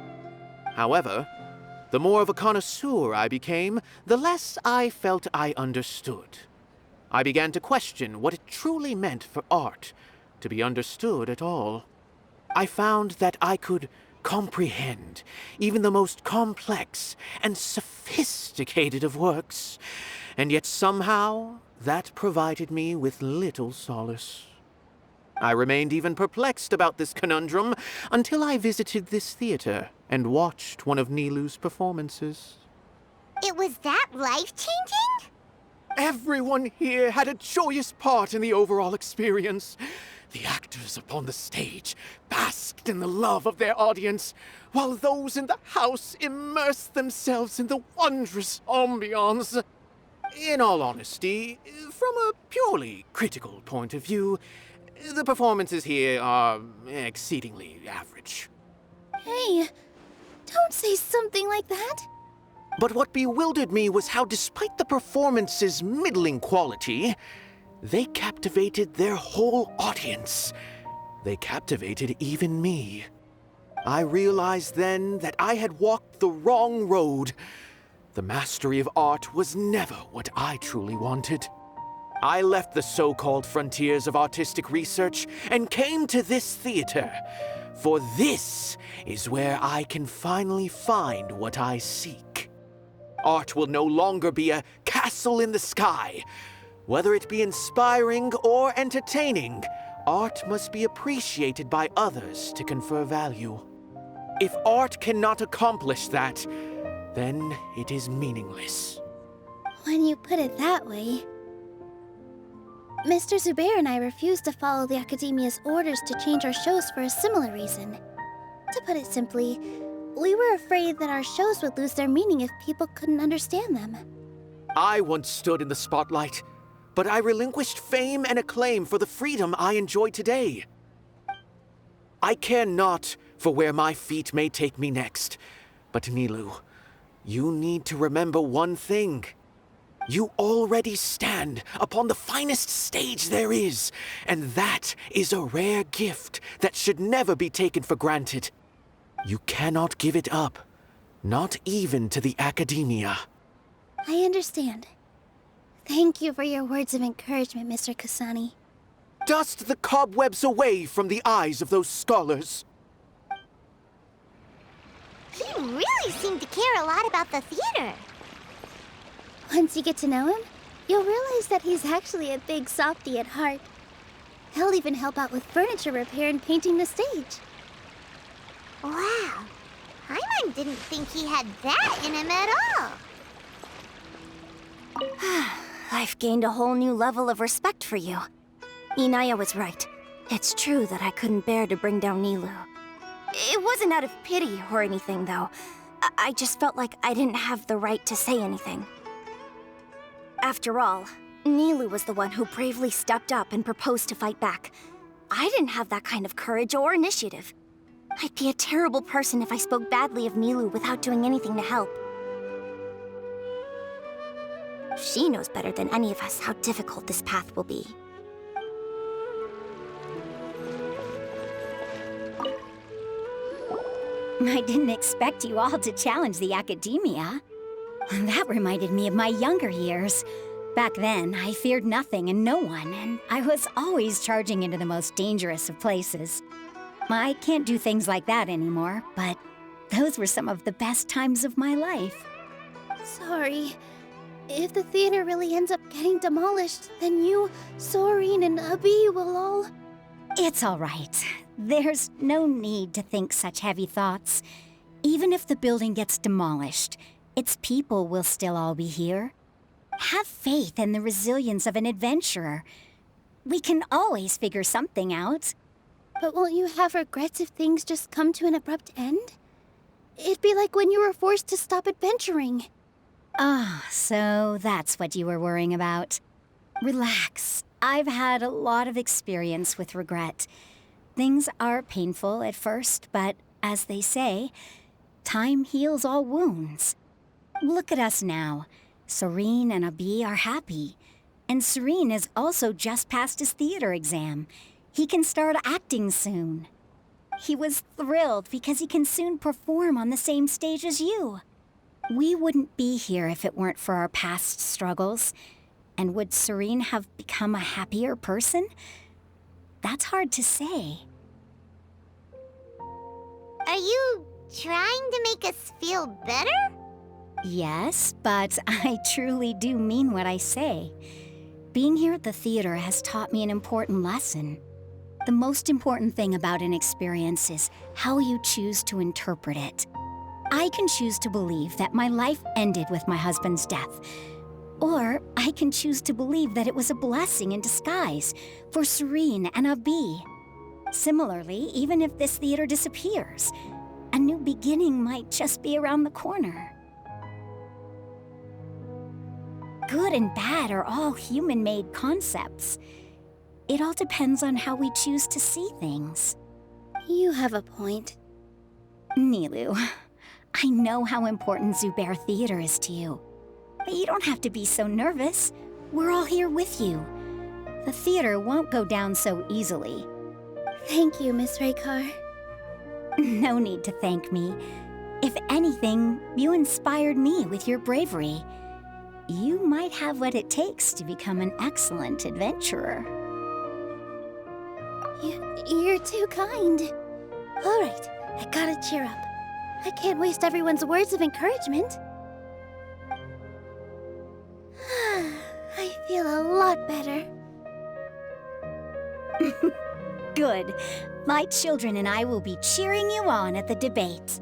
However, the more of a connoisseur I became, the less I felt I understood. I began to question what it truly meant for art to be understood at all. I found that I could comprehend even the most complex and sophisticated of works, and yet somehow that provided me with little solace. I remained even perplexed about this conundrum until I visited this theater and watched one of Nilou's performances. It was that life-changing? Everyone here had a joyous part in the overall experience. The actors upon the stage basked in the love of their audience, while those in the house immersed themselves in the wondrous ambiance. In all honesty, from a purely critical point of view, the performances here are exceedingly average. Hey, don't say something like that. But what bewildered me was how, despite the performance's middling quality, they captivated their whole audience. They captivated even me. I realized then that I had walked the wrong road. The mastery of art was never what I truly wanted. I left the so-called frontiers of artistic research and came to this theater, for this is where I can finally find what I seek. Art will no longer be a castle in the sky. Whether it be inspiring or entertaining, art must be appreciated by others to confer value. If art cannot accomplish that, then it is meaningless. When you put it that way... Mr. Zubair and I refused to follow the Academia's orders to change our shows for a similar reason. To put it simply, we were afraid that our shows would lose their meaning if people couldn't understand them. I once stood in the spotlight, but I relinquished fame and acclaim for the freedom I enjoy today. I care not for where my feet may take me next, but Nilou, you need to remember one thing. You already stand upon the finest stage there is, and that is a rare gift that should never be taken for granted. You cannot give it up, not even to the Academia. I understand. Thank you for your words of encouragement, Mr. Kasani. Dust the cobwebs away from the eyes of those scholars. He really seemed to care a lot about the theater. Once you get to know him, you'll realize that he's actually a big softie at heart. He'll even help out with furniture repair and painting the stage. didn't think he had that in him at all. I've gained a whole new level of respect for you. Inaya was right. It's true that I couldn't bear to bring down Nilou. It wasn't out of pity or anything, though. I just felt like I didn't have the right to say anything. After all, Nilou was the one who bravely stepped up and proposed to fight back. I didn't have that kind of courage or initiative. I'd be a terrible person if I spoke badly of Nilou without doing anything to help. She knows better than any of us how difficult this path will be. I didn't expect you all to challenge the academia. That reminded me of my younger years. Back then, I feared nothing and no one, and I was always charging into the most dangerous of places. I can't do things like that anymore, but those were some of the best times of my life. Sorry. If the theater really ends up getting demolished, then you, Soren, and Abi will all... It's all right. There's no need to think such heavy thoughts. Even if the building gets demolished, its people will still all be here. Have faith in the resilience of an adventurer. We can always figure something out. But won't you have regrets if things just come to an abrupt end? It'd be like when you were forced to stop adventuring. Ah, so that's what you were worrying about. Relax. I've had a lot of experience with regret. Things are painful at first, but as they say, time heals all wounds. Look at us now. Soren and Abi are happy. And Soren has also just passed his theater exam. He can start acting soon. He was thrilled because he can soon perform on the same stage as you. We wouldn't be here if it weren't for our past struggles. And would Soren have become a happier person? That's hard to say. Are you trying to make us feel better? Yes, but I truly do mean what I say. Being here at the theater has taught me an important lesson. The most important thing about an experience is how you choose to interpret it. I can choose to believe that my life ended with my husband's death. Or I can choose to believe that it was a blessing in disguise for Soren and Abi. Similarly, even if this theater disappears, a new beginning might just be around the corner. Good and bad are all human-made concepts. It all depends on how we choose to see things. You have a point. Nilou, I know how important Zubair Theater is to you. But you don't have to be so nervous. We're all here with you. The theater won't go down so easily. Thank you, Miss Raykar. No need to thank me. If anything, you inspired me with your bravery. You might have what it takes to become an excellent adventurer. You're too kind. All right, I gotta cheer up. I can't waste everyone's words of encouragement. I feel a lot better. Good. My children and I will be cheering you on at the debate.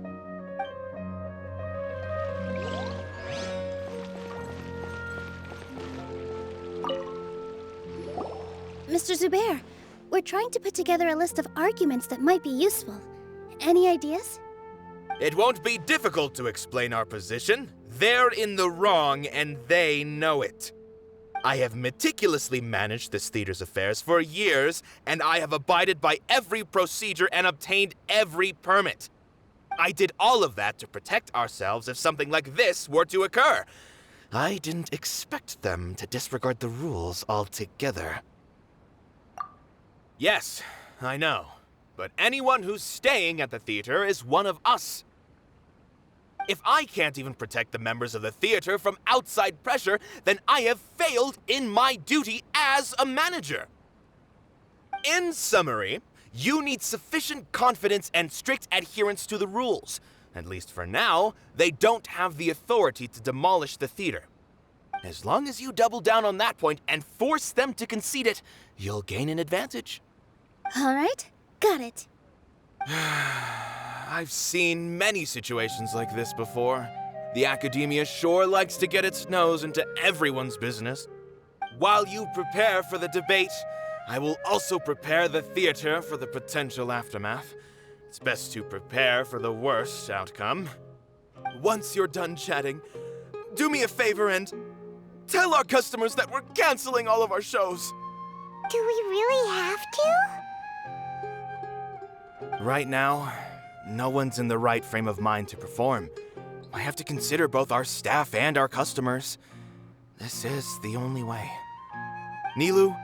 Mr. Zubair, we're trying to put together a list of arguments that might be useful. Any ideas? It won't be difficult to explain our position. They're in the wrong, and they know it. I have meticulously managed this theater's affairs for years, and I have abided by every procedure and obtained every permit. I did all of that to protect ourselves if something like this were to occur. I didn't expect them to disregard the rules altogether. Yes, I know. But anyone who's staying at the theater is one of us. If I can't even protect the members of the theater from outside pressure, then I have failed in my duty as a manager. In summary, you need sufficient confidence and strict adherence to the rules. At least for now, they don't have the authority to demolish the theater. As long as you double down on that point and force them to concede it, you'll gain an advantage. All right, got it. I've seen many situations like this before. The academia sure likes to get its nose into everyone's business. While you prepare for the debate, I will also prepare the theater for the potential aftermath. It's best to prepare for the worst outcome. Once you're done chatting, do me a favor and tell our customers that we're canceling all of our shows. Do we really have to? Right now, no one's in the right frame of mind to perform. I have to consider both our staff and our customers. This is the only way. Nilou,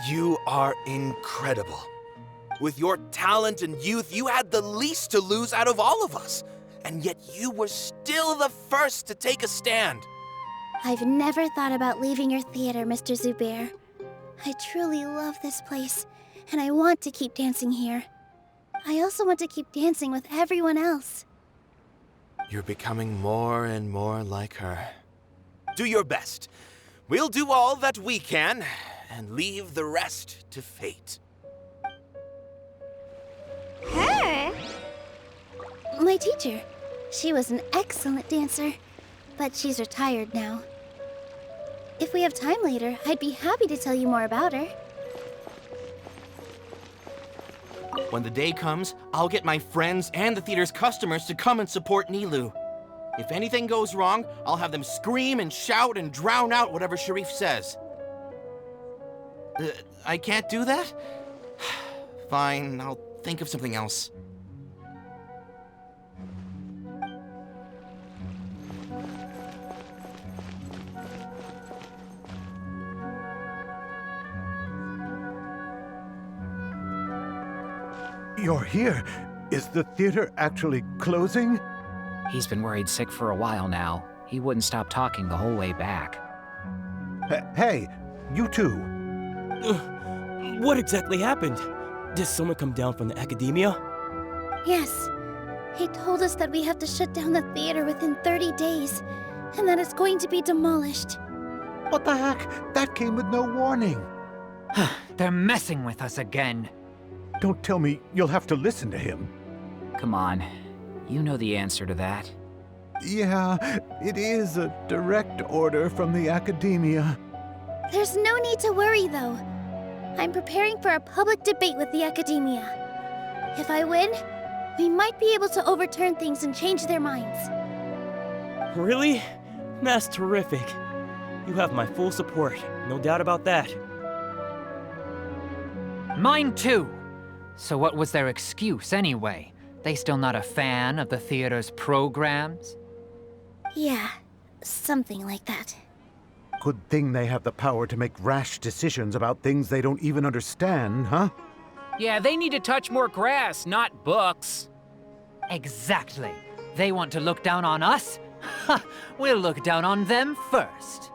you are incredible. With your talent and youth, you had the least to lose out of all of us. And yet you were still the first to take a stand. I've never thought about leaving your theater, Mr. Zubair. I truly love this place, and I want to keep dancing here. I also want to keep dancing with everyone else. You're becoming more and more like her. Do your best. We'll do all that we can, and leave the rest to fate. Her? My teacher. She was an excellent dancer, but she's retired now. If we have time later, I'd be happy to tell you more about her. When the day comes, I'll get my friends and the theater's customers to come and support Nilou. If anything goes wrong, I'll have them scream and shout and drown out whatever Sharif says. I can't do that? Fine, I'll think of something else. You're here. Is the theater actually closing? He's been worried sick for a while now. He wouldn't stop talking the whole way back. Hey, you two. What exactly happened? Did someone come down from the academia? Yes. He told us that we have to shut down the theater within 30 days, and that it's going to be demolished. What the heck? That came with no warning. They're messing with us again. Don't tell me you'll have to listen to him. Come on. You know the answer to that. Yeah, it is a direct order from the academia. There's no need to worry, though. I'm preparing for a public debate with the academia. If I win, we might be able to overturn things and change their minds. Really? That's terrific. You have my full support, no doubt about that. Mine too. So what was their excuse anyway? They still not a fan of the theater's programs? Yeah, something like that. Good thing they have the power to make rash decisions about things they don't even understand, huh? Yeah, they need to touch more grass, not books. Exactly. They want to look down on us? Ha! We'll look down on them first.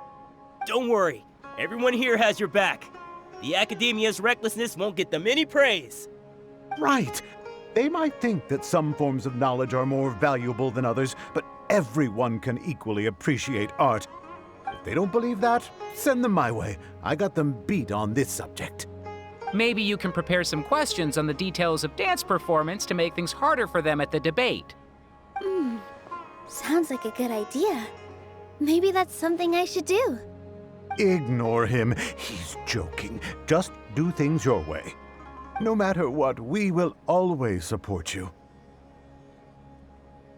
Don't worry. Everyone here has your back. The academia's recklessness won't get them any praise. Right. They might think that some forms of knowledge are more valuable than others, but everyone can equally appreciate art. If they don't believe that, send them my way. I got them beat on this subject. Maybe you can prepare some questions on the details of dance performance to make things harder for them at the debate. Sounds like a good idea. Maybe that's something I should do. Ignore him. He's joking. Just do things your way. No matter what, we will always support you.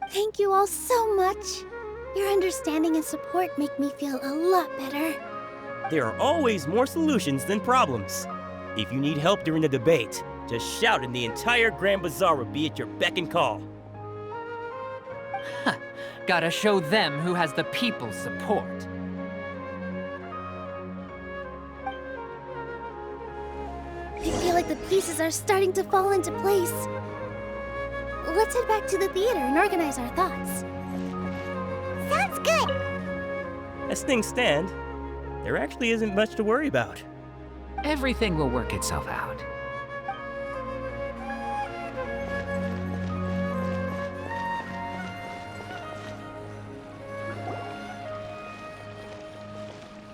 Thank you all so much. Your understanding and support make me feel a lot better. There are always more solutions than problems. If you need help during the debate, just shout and the entire Grand Bazaar will be at your beck and call. Gotta show them who has the people's support. I feel like the pieces are starting to fall into place. Let's head back to the theater and organize our thoughts. Sounds good! As things stand, there actually isn't much to worry about. Everything will work itself out.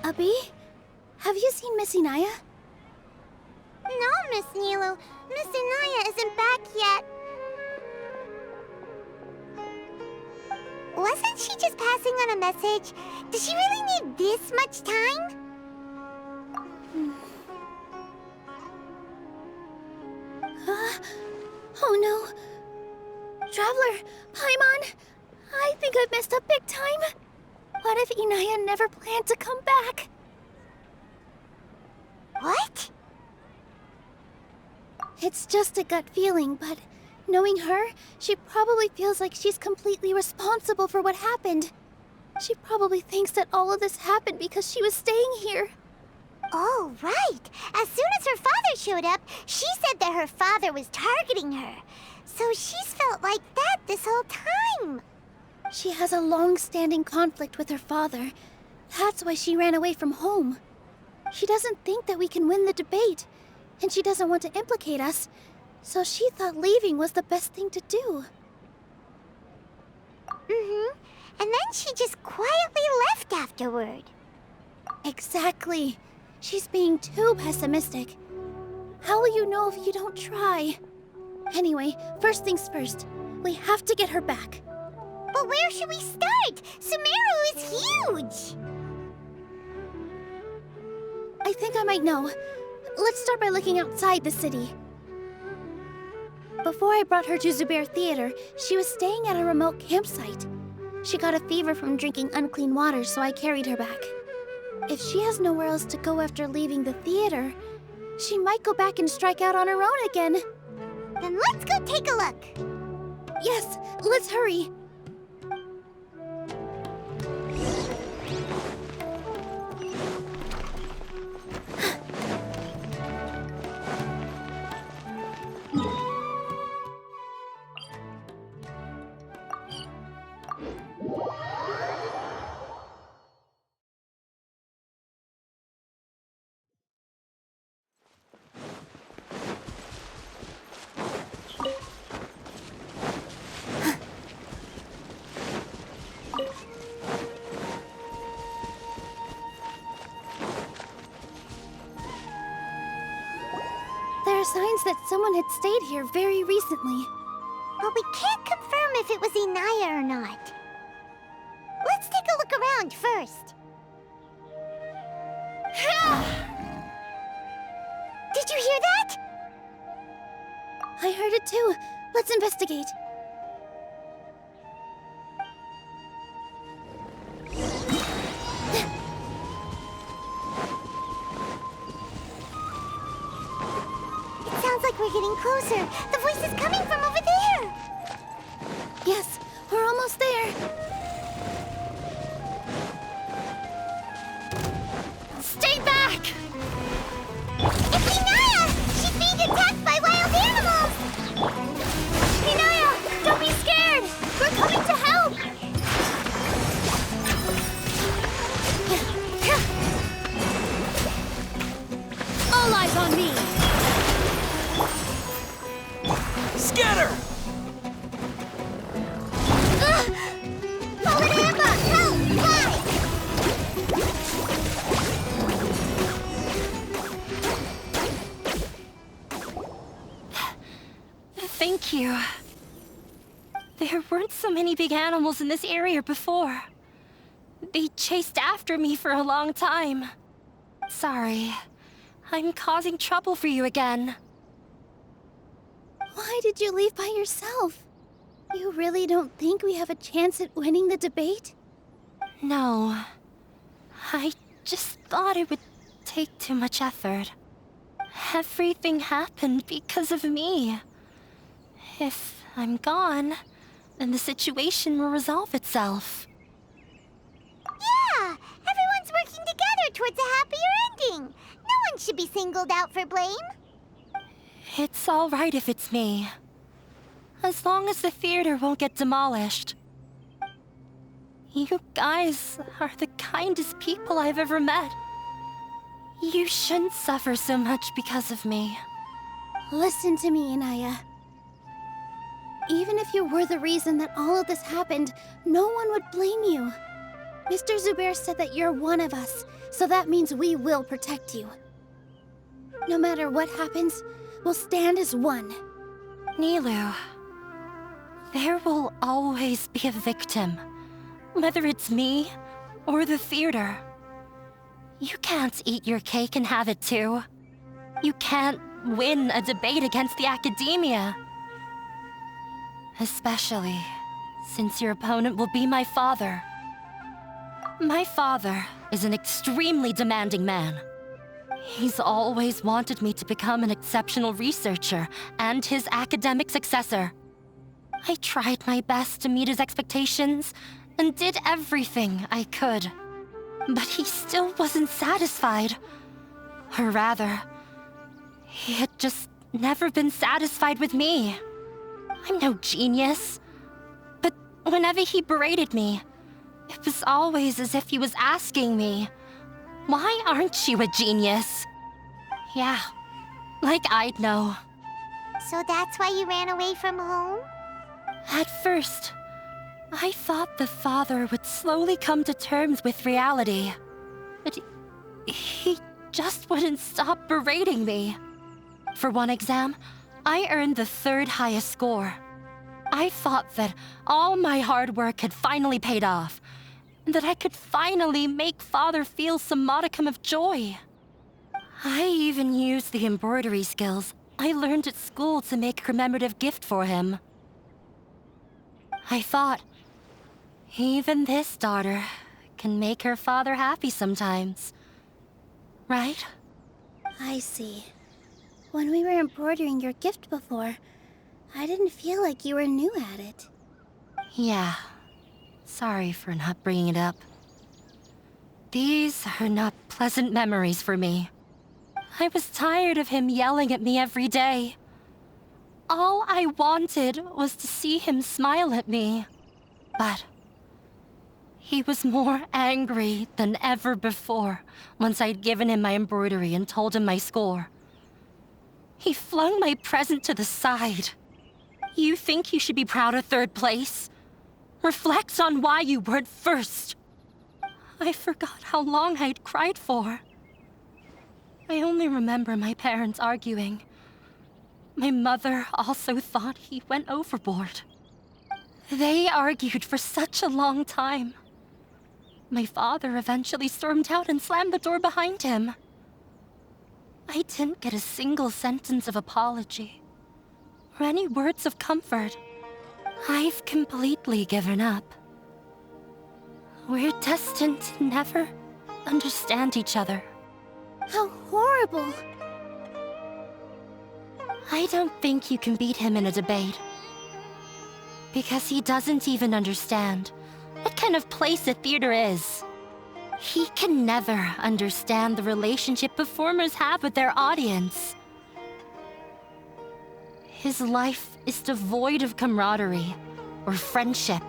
Abi, have you seen Miss Inaya? No, Miss Nilou. Miss Inaya isn't back yet. Wasn't she just passing on a message? Does she really need this much time? Oh no. Traveler, Paimon, I think I've messed up big time. What if Inaya never planned to come back? What? It's just a gut feeling, but knowing her, she probably feels like she's completely responsible for what happened. She probably thinks that all of this happened because she was staying here. Oh, right. As soon as her father showed up, she said that her father was targeting her. So she's felt like that this whole time. She has a long-standing conflict with her father. That's why she ran away from home. She doesn't think that we can win the debate, and she doesn't want to implicate us, so she thought leaving was the best thing to do. Mm-hmm. And then she just quietly left afterward. Exactly. She's being too pessimistic. How will you know if you don't try? Anyway, first things first. We have to get her back. But where should we start? Sumeru is huge! I think I might know. Let's start by looking outside the city. Before I brought her to Zubair Theater, she was staying at a remote campsite. She got a fever from drinking unclean water, so I carried her back. If she has nowhere else to go after leaving the theater, she might go back and strike out on her own again. Then let's go take a look. Yes, let's hurry. There are signs that someone had stayed here very recently. But we can't confirm if it was Inaya or not. Let's take a look around first. Did you hear that? I heard it too. Let's investigate. It sounds like we're getting closer. The voice is coming from over there. Yes, we're almost there. Stay back! It's Inaya! She's being attacked by wild animals! Inaya, don't be scared! We're coming to help! All eyes on me! Scatter! Fallen Hammer! Help! Fly! Thank you. There weren't so many big animals in this area before. They chased after me for a long time. Sorry. I'm causing trouble for you again. Why did you leave by yourself? You really don't think we have a chance at winning the debate? No. I just thought it would take too much effort. Everything happened because of me. If I'm gone, then the situation will resolve itself. Yeah! Everyone's working together towards a happier ending. No one should be singled out for blame. It's all right if it's me. As long as the theater won't get demolished. You guys are the kindest people I've ever met. You shouldn't suffer so much because of me. Listen to me, Inaya. Even if you were the reason that all of this happened, no one would blame you. Mr. Zubair said that you're one of us, so that means we will protect you. No matter what happens, we'll stand as one. Nilou, there will always be a victim. Whether it's me or the theater. You can't eat your cake and have it too. You can't win a debate against the academia. Especially since your opponent will be my father. My father is an extremely demanding man. He's always wanted me to become an exceptional researcher and his academic successor. I tried my best to meet his expectations and did everything I could. But he still wasn't satisfied. Or rather, he had just never been satisfied with me. I'm no genius. But whenever he berated me, it was always as if he was asking me, "Why aren't you a genius?" Yeah, like I'd know. So that's why you ran away from home? At first, I thought the father would slowly come to terms with reality. But he just wouldn't stop berating me. For one exam, I earned the 3rd highest score. I thought that all my hard work had finally paid off, and that I could finally make father feel some modicum of joy. I even used the embroidery skills I learned at school to make a commemorative gift for him. I thought, even this daughter can make her father happy sometimes. Right? I see. When we were embroidering your gift before, I didn't feel like you were new at it. Yeah. Sorry for not bringing it up. These are not pleasant memories for me. I was tired of him yelling at me every day. All I wanted was to see him smile at me. But he was more angry than ever before once I'd given him my embroidery and told him my score. He flung my present to the side. You think you should be proud of 3rd place? Reflect on why you weren't first. I forgot how long I'd cried for. I only remember my parents arguing. My mother also thought he went overboard. They argued for such a long time. My father eventually stormed out and slammed the door behind him. I didn't get a single sentence of apology or any words of comfort. I've completely given up. We're destined to never understand each other. How horrible! I don't think you can beat him in a debate. Because he doesn't even understand what kind of place a theater is. He can never understand the relationship performers have with their audience. His life is devoid of camaraderie or friendship.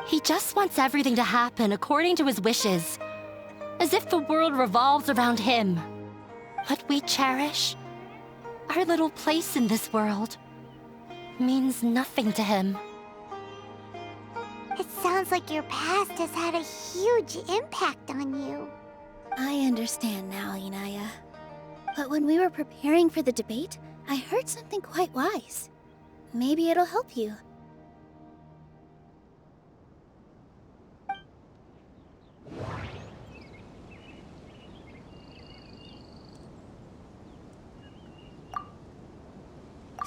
He just wants everything to happen according to his wishes, as if the world revolves around him. What we cherish, our little place in this world, means nothing to him. It sounds like your past has had a huge impact on you. I understand now, Inaya. But when we were preparing for the debate, I heard something quite wise. Maybe it'll help you.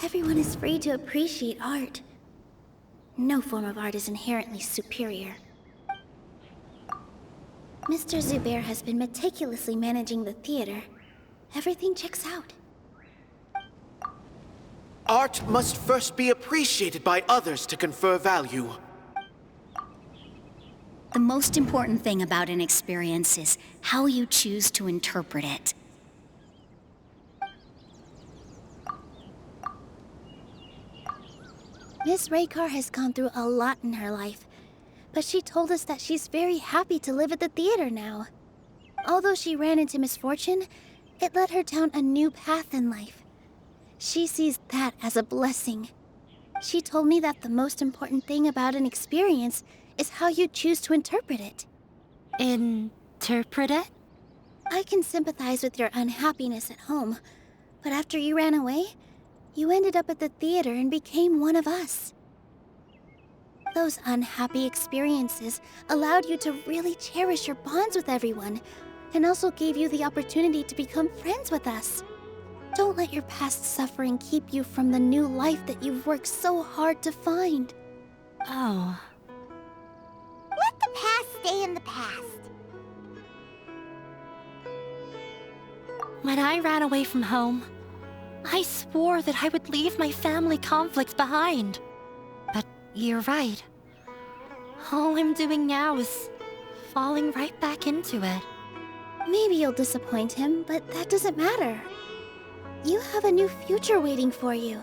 Everyone is free to appreciate art. No form of art is inherently superior. Mr. Zubair has been meticulously managing the theater. Everything checks out. Art must first be appreciated by others to confer value. The most important thing about an experience is how you choose to interpret it. Miss Raykar has gone through a lot in her life, but she told us that she's very happy to live at the theater now. Although she ran into misfortune, it led her down a new path in life. She sees that as a blessing. She told me that the most important thing about an experience is how you choose to interpret it. Interpret it? I can sympathize with your unhappiness at home, but after you ran away, you ended up at the theater and became one of us. Those unhappy experiences allowed you to really cherish your bonds with everyone, and also gave you the opportunity to become friends with us. Don't let your past suffering keep you from the new life that you've worked so hard to find. Oh. Let the past stay in the past. When I ran away from home, I swore that I would leave my family conflicts behind. But you're right. All I'm doing now is falling right back into it. Maybe you'll disappoint him, but that doesn't matter. You have a new future waiting for you.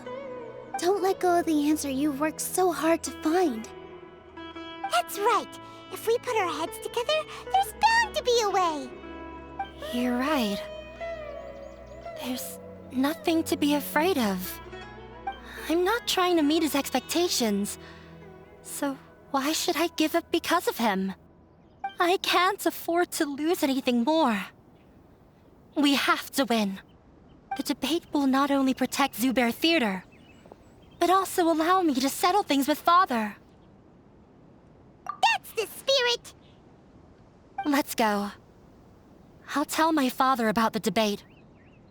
Don't let go of the answer you've worked so hard to find. That's right. If we put our heads together, there's bound to be a way. You're right. There's nothing to be afraid of. I'm not trying to meet his expectations. So why should I give up because of him? I can't afford to lose anything more. We have to win. The debate will not only protect Zubair Theater, but also allow me to settle things with Father. That's the spirit! Let's go. I'll tell my father about the debate.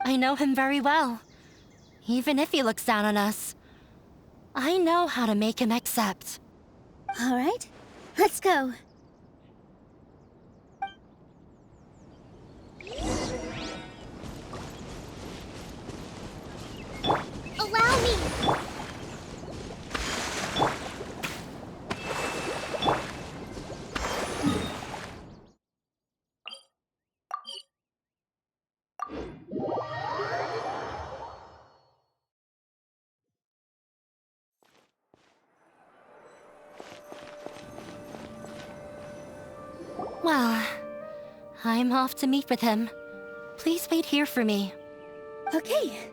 I know him very well. Even if he looks down on us, I know how to make him accept. All right, let's go. Allow me! Well, I'm off to meet with him. Please wait here for me. Okay,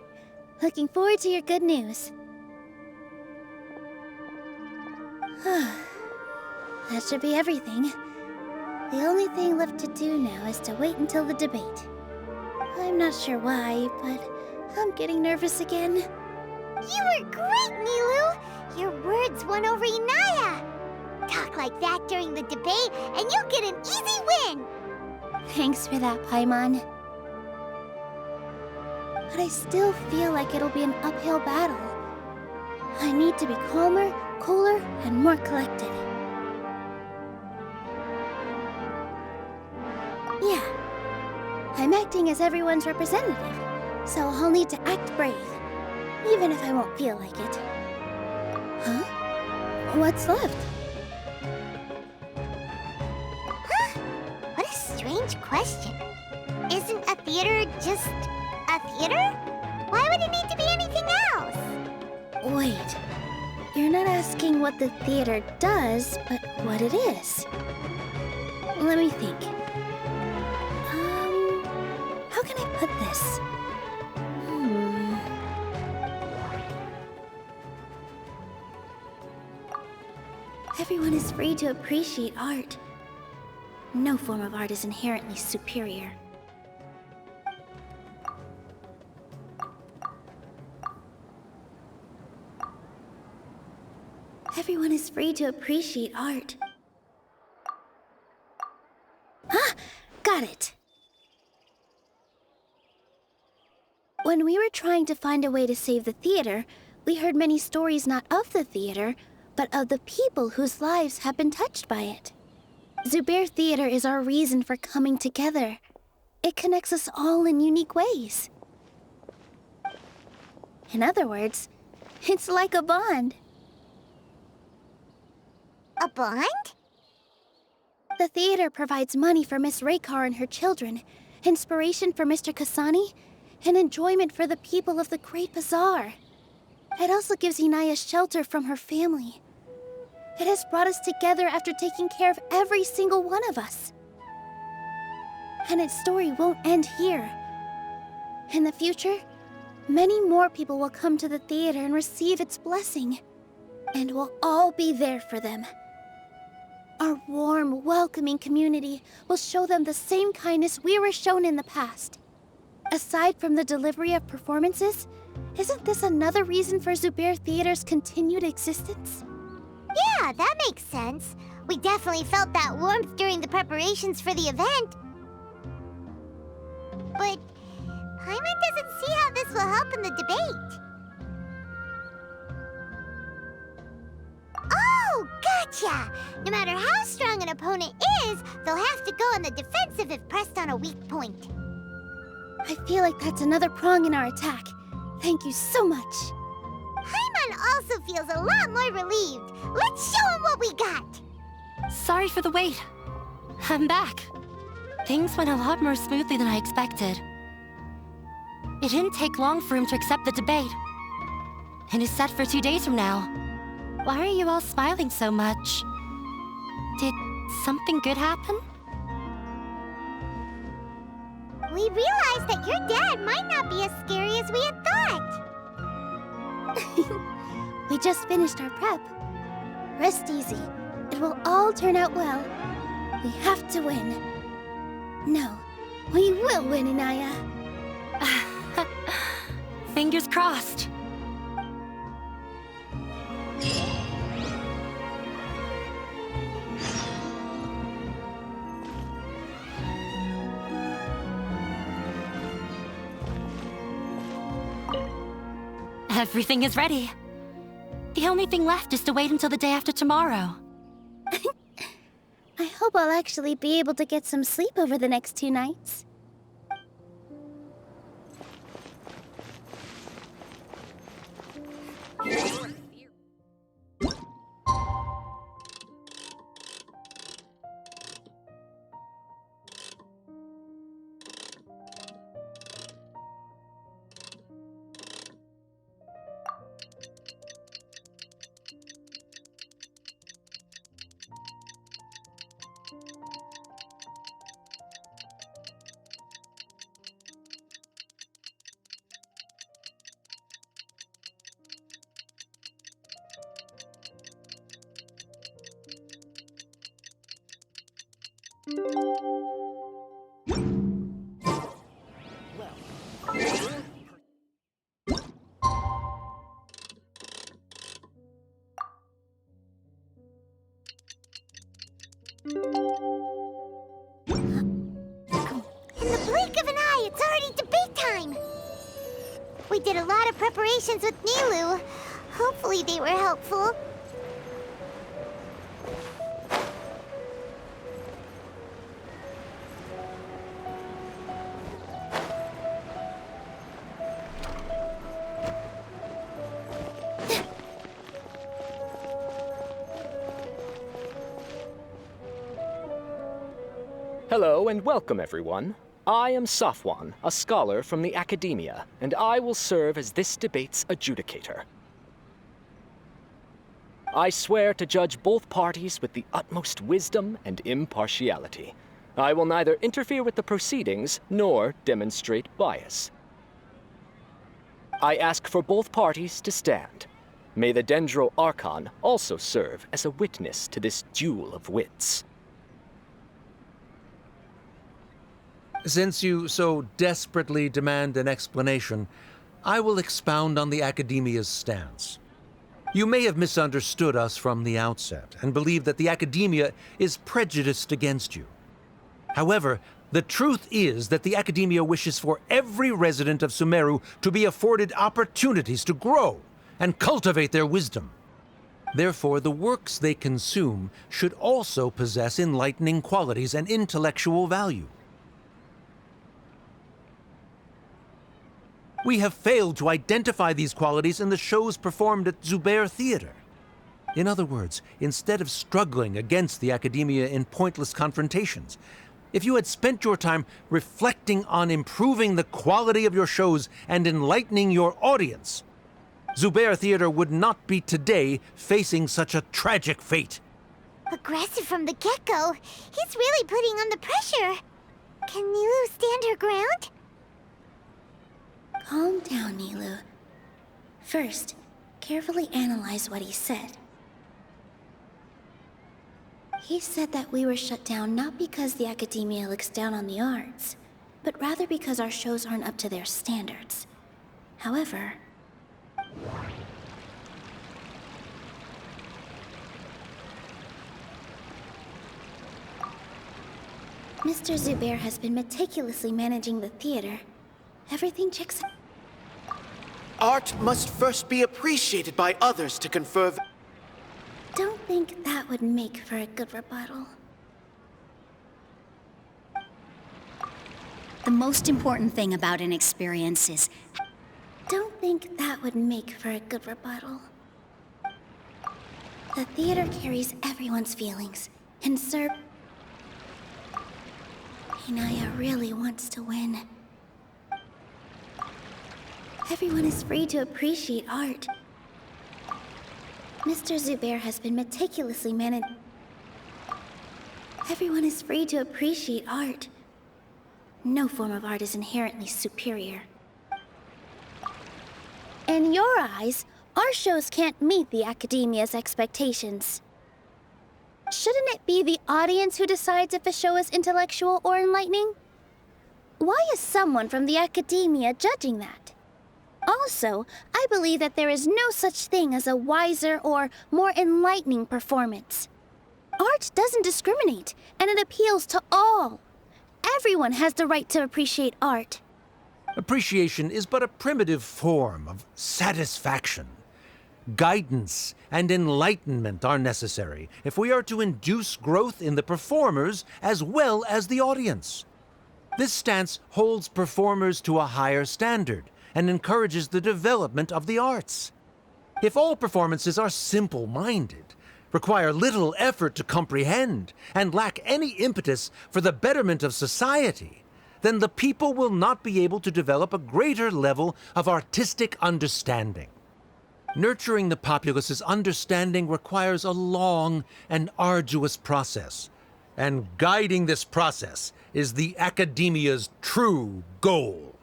looking forward to your good news. That should be everything. The only thing left to do now is to wait until the debate. I'm not sure why, but I'm getting nervous again. You were great, Nilou! Your words won over Inaya! Talk like that during the debate, and you'll get an easy win! Thanks for that, Paimon. But I still feel like it'll be an uphill battle. I need to be calmer, cooler, and more collected. Yeah, I'm acting as everyone's representative, so I'll need to act brave, even if I won't feel like it. Huh? What's left? Huh? What a strange question. Isn't a theater just a theater? Why would it need to be anything else? Wait, you're not asking what the theater does, but what it is. Let me think. How can I put this? Everyone is free to appreciate art. No form of art is inherently superior. Everyone is free to appreciate art. Ah! Got it! When we were trying to find a way to save the theater, we heard many stories not of the theater, but of the people whose lives have been touched by it. Zubair Theater is our reason for coming together. It connects us all in unique ways. In other words, it's like a bond. A bond? The theater provides money for Miss Raykar and her children, inspiration for Mr. Kasani, and enjoyment for the people of the Great Bazaar. It also gives Inaya shelter from her family. It has brought us together after taking care of every single one of us. And its story won't end here. In the future, many more people will come to the theater and receive its blessing. And we'll all be there for them. Our warm, welcoming community will show them the same kindness we were shown in the past. Aside from the delivery of performances, isn't this another reason for Zubair Theater's continued existence? Yeah, Yeah, that makes sense. We definitely felt that warmth during the preparations for the event. But Paimon doesn't see how this will help in the debate. Oh, gotcha! No matter how strong an opponent is, they'll have to go on the defensive if pressed on a weak point. I feel like that's another prong in our attack. Thank you so much. Paimon also feels a lot more relieved. Let's show him what we got! Sorry for the wait. I'm back. Things went a lot more smoothly than I expected. It didn't take long for him to accept the debate. And is set for 2 days from now. Why are you all smiling so much? Did something good happen? We realized that your dad might not be as scary as we had thought. We just finished our prep. Rest easy. It will all turn out well. We have to win. No, we will win, Inaya. Fingers crossed. Everything is ready. The only thing left is to wait until the day after tomorrow. I hope I'll actually be able to get some sleep over the next 2 nights. In the blink of an eye, it's already debate time! We did a lot of preparations with Nilou. Hopefully they were helpful. Hello and welcome, everyone. I am Safwan, a scholar from the Academia, and I will serve as this debate's adjudicator. I swear to judge both parties with the utmost wisdom and impartiality. I will neither interfere with the proceedings nor demonstrate bias. I ask for both parties to stand. May the Dendro Archon also serve as a witness to this duel of wits. Since you so desperately demand an explanation, I will expound on the Academia's stance. You may have misunderstood us from the outset and believe that the Academia is prejudiced against you. However, the truth is that the Academia wishes for every resident of Sumeru to be afforded opportunities to grow and cultivate their wisdom. Therefore, the works they consume should also possess enlightening qualities and intellectual value. We have failed to identify these qualities in the shows performed at Zubair Theater. In other words, instead of struggling against the Academia in pointless confrontations, if you had spent your time reflecting on improving the quality of your shows and enlightening your audience, Zubair Theater would not be today facing such a tragic fate. Aggressive from the get-go, he's really putting on the pressure. Can Nilou stand her ground? Calm down, Nilou. First, carefully analyze what he said. He said that we were shut down not because the Academia looks down on the arts, but rather because our shows aren't up to their standards. However, Mr. Zubair has been meticulously managing the theater. Everything checks out. Art must first be appreciated by others to confer. Don't think that would make for a good rebuttal. The most important thing about an experience is... Don't think that would make for a good rebuttal. The theater carries everyone's feelings and serve... Inaya really wants to win. Everyone is free to appreciate art. Mr. Zubair has been meticulously managed. Everyone is free to appreciate art. No form of art is inherently superior. In your eyes, our shows can't meet the Academia's expectations. Shouldn't it be the audience who decides if a show is intellectual or enlightening? Why is someone from the Academia judging that? Also, I believe that there is no such thing as a wiser or more enlightening performance. Art doesn't discriminate, and it appeals to all. Everyone has the right to appreciate art. Appreciation is but a primitive form of satisfaction. Guidance and enlightenment are necessary if we are to induce growth in the performers as well as the audience. This stance holds performers to a higher standard and encourages the development of the arts. If all performances are simple-minded, require little effort to comprehend, and lack any impetus for the betterment of society, then the people will not be able to develop a greater level of artistic understanding. Nurturing the populace's understanding requires a long and arduous process, and guiding this process is the Academia's true goal.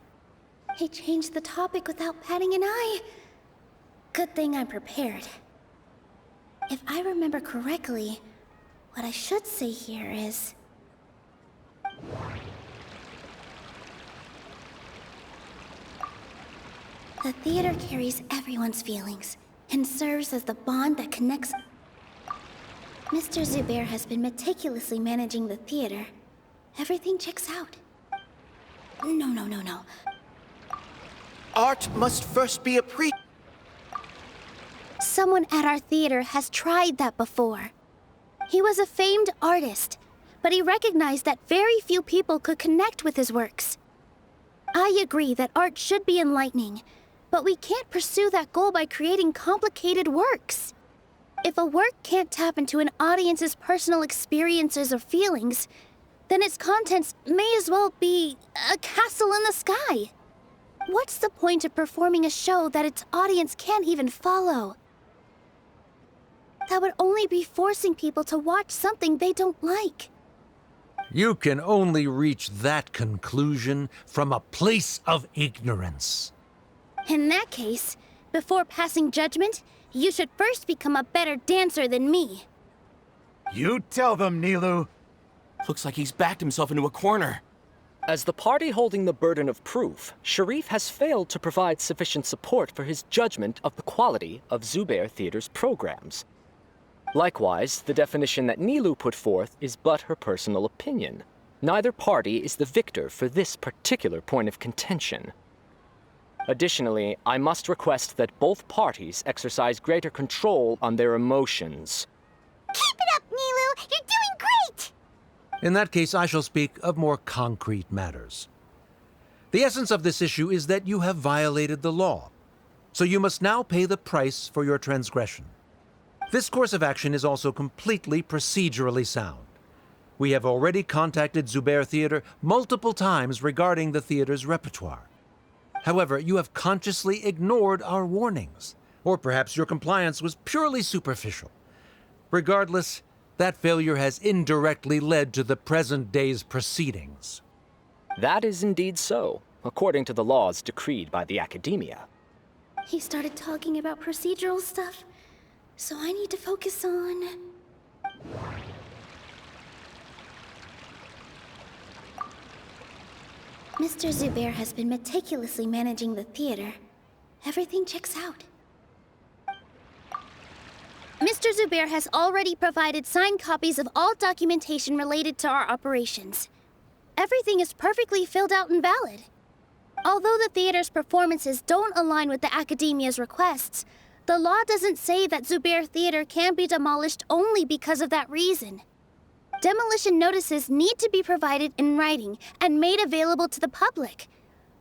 He changed the topic without batting an eye. Good thing I'm prepared. If I remember correctly, what I should say here is... The theater carries everyone's feelings and serves as the bond that connects... Mr. Zubair has been meticulously managing the theater. Everything checks out. No. Art must first be appreciated. Someone at our theater has tried that before. He was a famed artist, but he recognized that very few people could connect with his works. I agree that art should be enlightening, but we can't pursue that goal by creating complicated works. If a work can't tap into an audience's personal experiences or feelings, then its contents may as well be a castle in the sky. What's the point of performing a show that its audience can't even follow? That would only be forcing people to watch something they don't like. You can only reach that conclusion from a place of ignorance. In that case, before passing judgment, you should first become a better dancer than me. You tell them, Nilou. Looks like he's backed himself into a corner. As the party holding the burden of proof, Sharif has failed to provide sufficient support for his judgment of the quality of Zubair Theater's programs. Likewise, the definition that Nilou put forth is but her personal opinion. Neither party is the victor for this particular point of contention. Additionally, I must request that both parties exercise greater control on their emotions. Keep it up, Nilou! You're doing great! In that case, I shall speak of more concrete matters. The essence of this issue is that you have violated the law, so you must now pay the price for your transgression. This course of action is also completely procedurally sound. We have already contacted Zubair Theater multiple times regarding the theater's repertoire. However, you have consciously ignored our warnings, or perhaps your compliance was purely superficial. Regardless, that failure has indirectly led to the present day's proceedings. That is indeed so, according to the laws decreed by the Academia. He started talking about procedural stuff, so I need to focus on... Mr. Zubair has been meticulously managing the theater. Everything checks out. Mr. Zubair has already provided signed copies of all documentation related to our operations. everything is perfectly filled out and valid. Although the theater's performances don't align with the Academia's requests, the law doesn't say that Zubair Theater can be demolished only because of that reason. Demolition notices need to be provided in writing and made available to the public.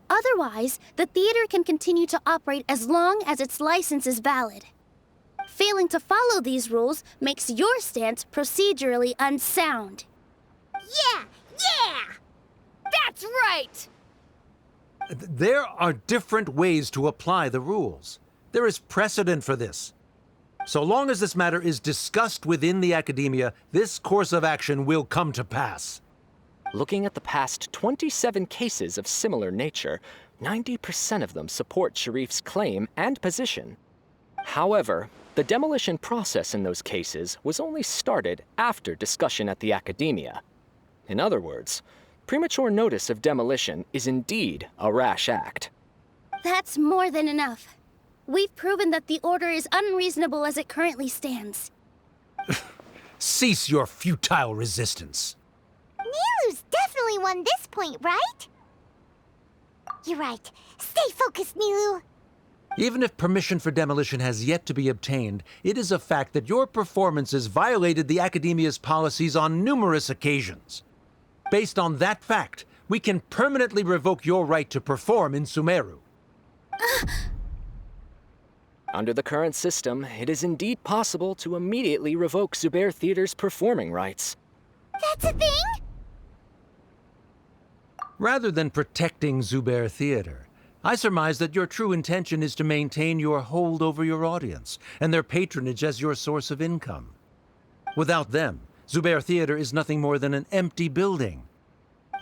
Otherwise, the theater can continue to operate as long as its license is valid. Failing to follow these rules makes your stance procedurally unsound. Yeah! That's right! There are different ways to apply the rules. There is precedent for this. So long as this matter is discussed within the Academia, this course of action will come to pass. Looking at the past 27 cases of similar nature, 90% of them support Sharif's claim and position. However, the demolition process in those cases was only started after discussion at the Academia. In other words, premature notice of demolition is indeed a rash act. That's more than enough. We've proven that the order is unreasonable as it currently stands. Cease your futile resistance. Nilou's definitely won this point, right? You're right. Stay focused, Nilou. Even if permission for demolition has yet to be obtained, it is a fact that your performances violated the Academia's policies on numerous occasions. Based on that fact, we can permanently revoke your right to perform in Sumeru. Under the current system, it is indeed possible to immediately revoke Zubair Theater's performing rights. That's a thing? Rather than protecting Zubair Theater, I surmise that your true intention is to maintain your hold over your audience and their patronage as your source of income. Without them, Zubair Theater is nothing more than an empty building.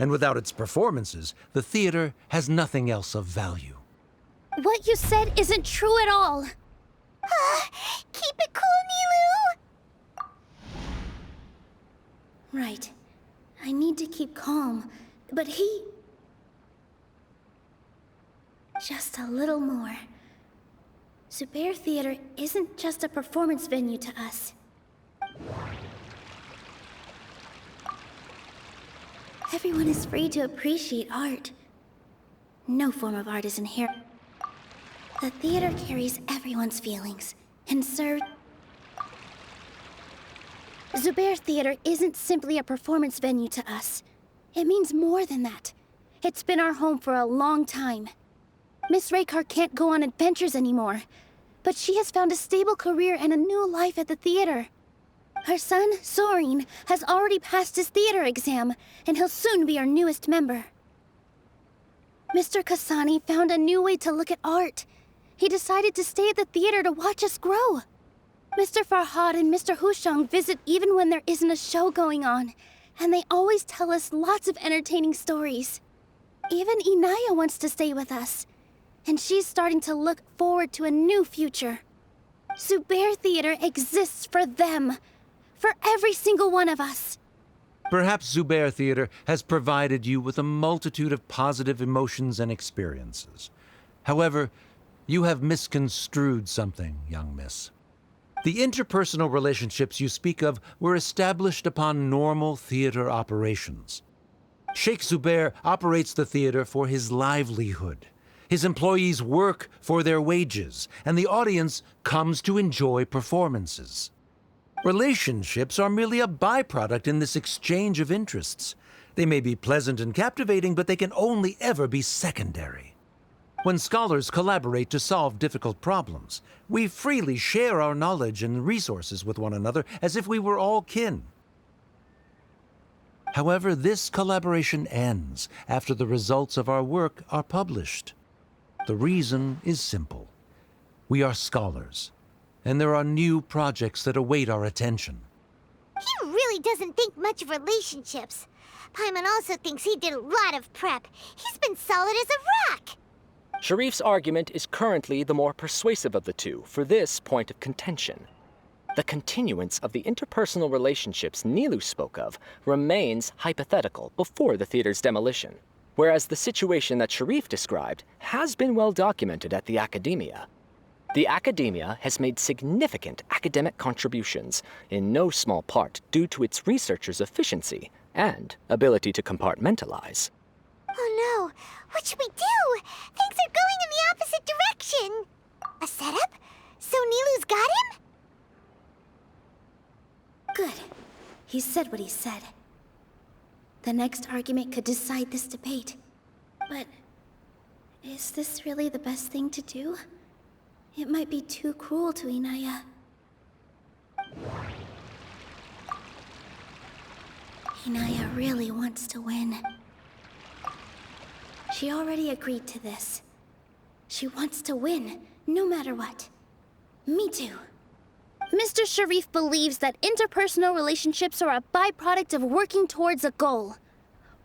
And without its performances, the theater has nothing else of value. What you said isn't true at all. Keep it cool, Nilou! Right. I need to keep calm, but he... Just a little more. Zubair Theater isn't just a performance venue to us. Everyone is free to appreciate art. No form of art is inherent. The theater carries everyone's feelings and serves... Zubair Theater isn't simply a performance venue to us. It means more than that. It's been our home for a long time. Miss Raykar can't go on adventures anymore, but she has found a stable career and a new life at the theater. Her son, Soren, has already passed his theater exam, and he'll soon be our newest member. Mr. Kasani found a new way to look at art. He decided to stay at the theater to watch us grow. Mr. Farhad and Mr. Hushang visit even when there isn't a show going on, and they always tell us lots of entertaining stories. Even Inaya wants to stay with us, and she's starting to look forward to a new future. Zubair Theater exists for them, for every single one of us. Perhaps Zubair Theater has provided you with a multitude of positive emotions and experiences. However, you have misconstrued something, young miss. The interpersonal relationships you speak of were established upon normal theater operations. Sheikh Zubair operates the theater for his livelihood. His employees work for their wages, and the audience comes to enjoy performances. Relationships are merely a byproduct in this exchange of interests. They may be pleasant and captivating, but they can only ever be secondary. When scholars collaborate to solve difficult problems, we freely share our knowledge and resources with one another as if we were all kin. However, this collaboration ends after the results of our work are published. The reason is simple. We are scholars, and there are new projects that await our attention. He really doesn't think much of relationships. Paimon also thinks he did a lot of prep. He's been solid as a rock. Sharif's argument is currently the more persuasive of the two for this point of contention. The continuance of the interpersonal relationships Nilou spoke of remains hypothetical before the theater's demolition, whereas the situation that Sharif described has been well documented at the Academia. The Academia has made significant academic contributions, in no small part due to its researchers' efficiency and ability to compartmentalize. Oh no, what should we do? Things are going in the opposite direction. A setup? So Nilou's got him? Good. He said what he said. The next argument could decide this debate. But is this really the best thing to do? It might be too cruel to Inaya. Inaya really wants to win. She already agreed to this. She wants to win, no matter what. Me too. Mr. Sharif believes that interpersonal relationships are a byproduct of working towards a goal.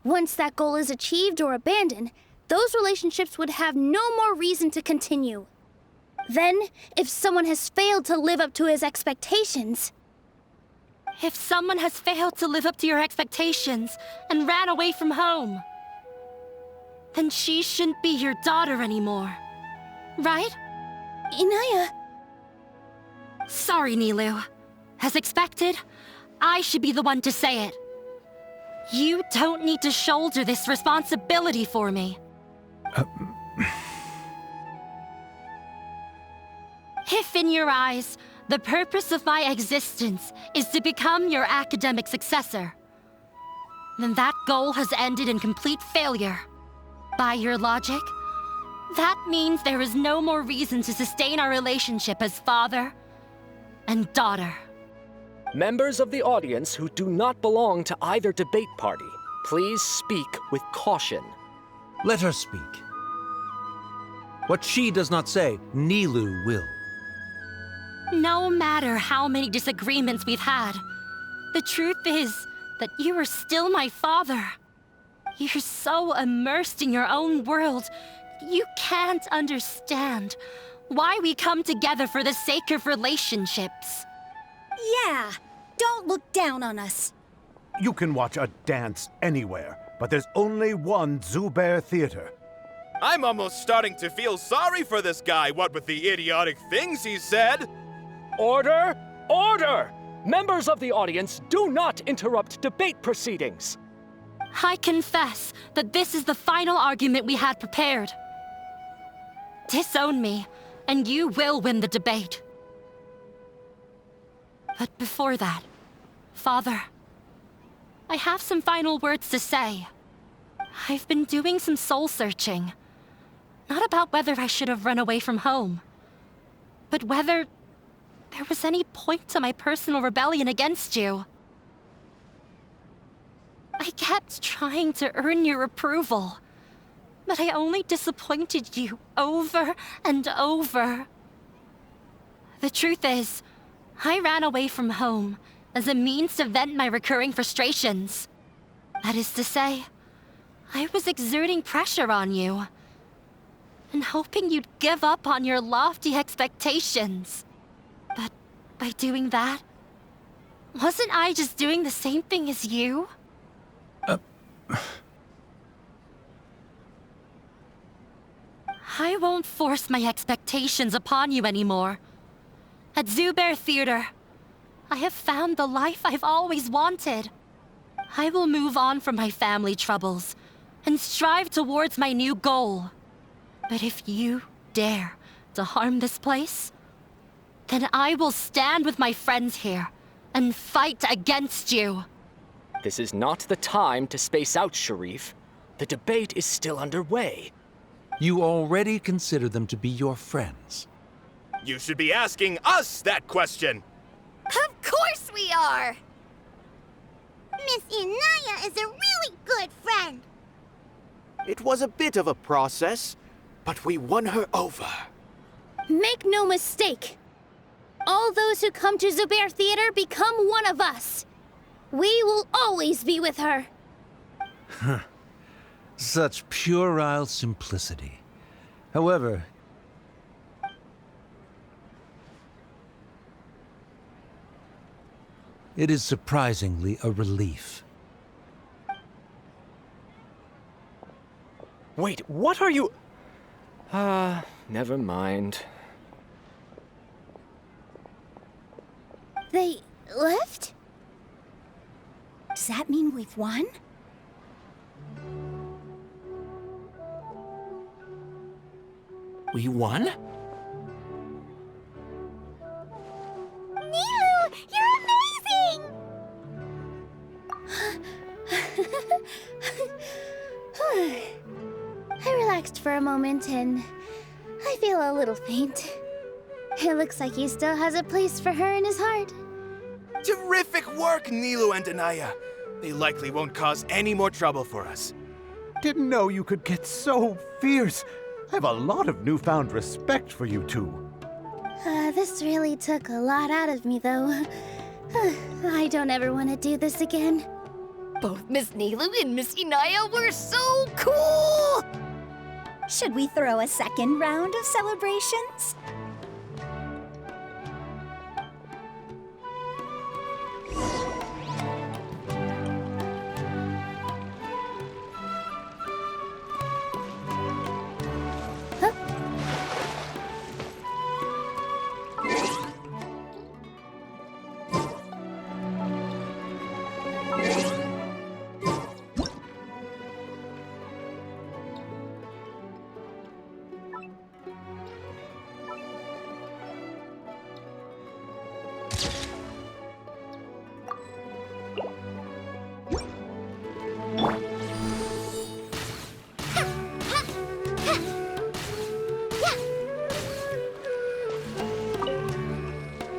Once that goal is achieved or abandoned, those relationships would have no more reason to continue. Then, if someone has failed to live up to his expectations... If someone has failed to live up to your expectations and ran away from home, then she shouldn't be your daughter anymore. Right? Inaya... Sorry, Nilou. As expected, I should be the one to say it. You don't need to shoulder this responsibility for me. If in your eyes, the purpose of my existence is to become your academic successor, then that goal has ended in complete failure. By your logic, that means there is no more reason to sustain our relationship as father and daughter. Members of the audience who do not belong to either debate party, please speak with caution. Let her speak. What she does not say, Nilou will. No matter how many disagreements we've had, the truth is that you are still my father. You're so immersed in your own world, you can't understand why we come together for the sake of relationships. Yeah, don't look down on us. You can watch a dance anywhere, but there's only one Zubair Theater. I'm almost starting to feel sorry for this guy, what with the idiotic things he said. Order! Order! Members of the audience, do not interrupt debate proceedings. I confess that this is the final argument we had prepared. Disown me, and you will win the debate. But before that, Father, I have some final words to say. I've been doing some soul-searching. Not about whether I should have run away from home, but whether there was any point to my personal rebellion against you. I kept trying to earn your approval, but I only disappointed you over and over. The truth is, I ran away from home as a means to vent my recurring frustrations. That is to say, I was exerting pressure on you and hoping you'd give up on your lofty expectations. But by doing that, wasn't I just doing the same thing as you? I won't force my expectations upon you anymore. At Zubair Theater, I have found the life I've always wanted. I will move on from my family troubles and strive towards my new goal. But if you dare to harm this place, then I will stand with my friends here and fight against you. This is not the time to space out, Sharif. The debate is still underway. You already consider them to be your friends. You should be asking us that question. Of course we are! Miss Inaya is a really good friend. It was a bit of a process, but we won her over. Make no mistake. All those who come to Zubair Theater become one of us. We will always be with her. Such puerile simplicity. However, it is surprisingly a relief. Wait, what are you... never mind. They left? Does that mean we've won? We won? Nilou, you're amazing! I relaxed for a moment and I feel a little faint. It looks like he still has a place for her in his heart. Terrific work, Nilou and Anaya. They likely won't cause any more trouble for us. Didn't know you could get so fierce. I have a lot of newfound respect for you two. This really took a lot out of me, though. I don't ever want to do this again. Both Miss Nilou and Miss Inaya were so cool! Should we throw a second round of celebrations?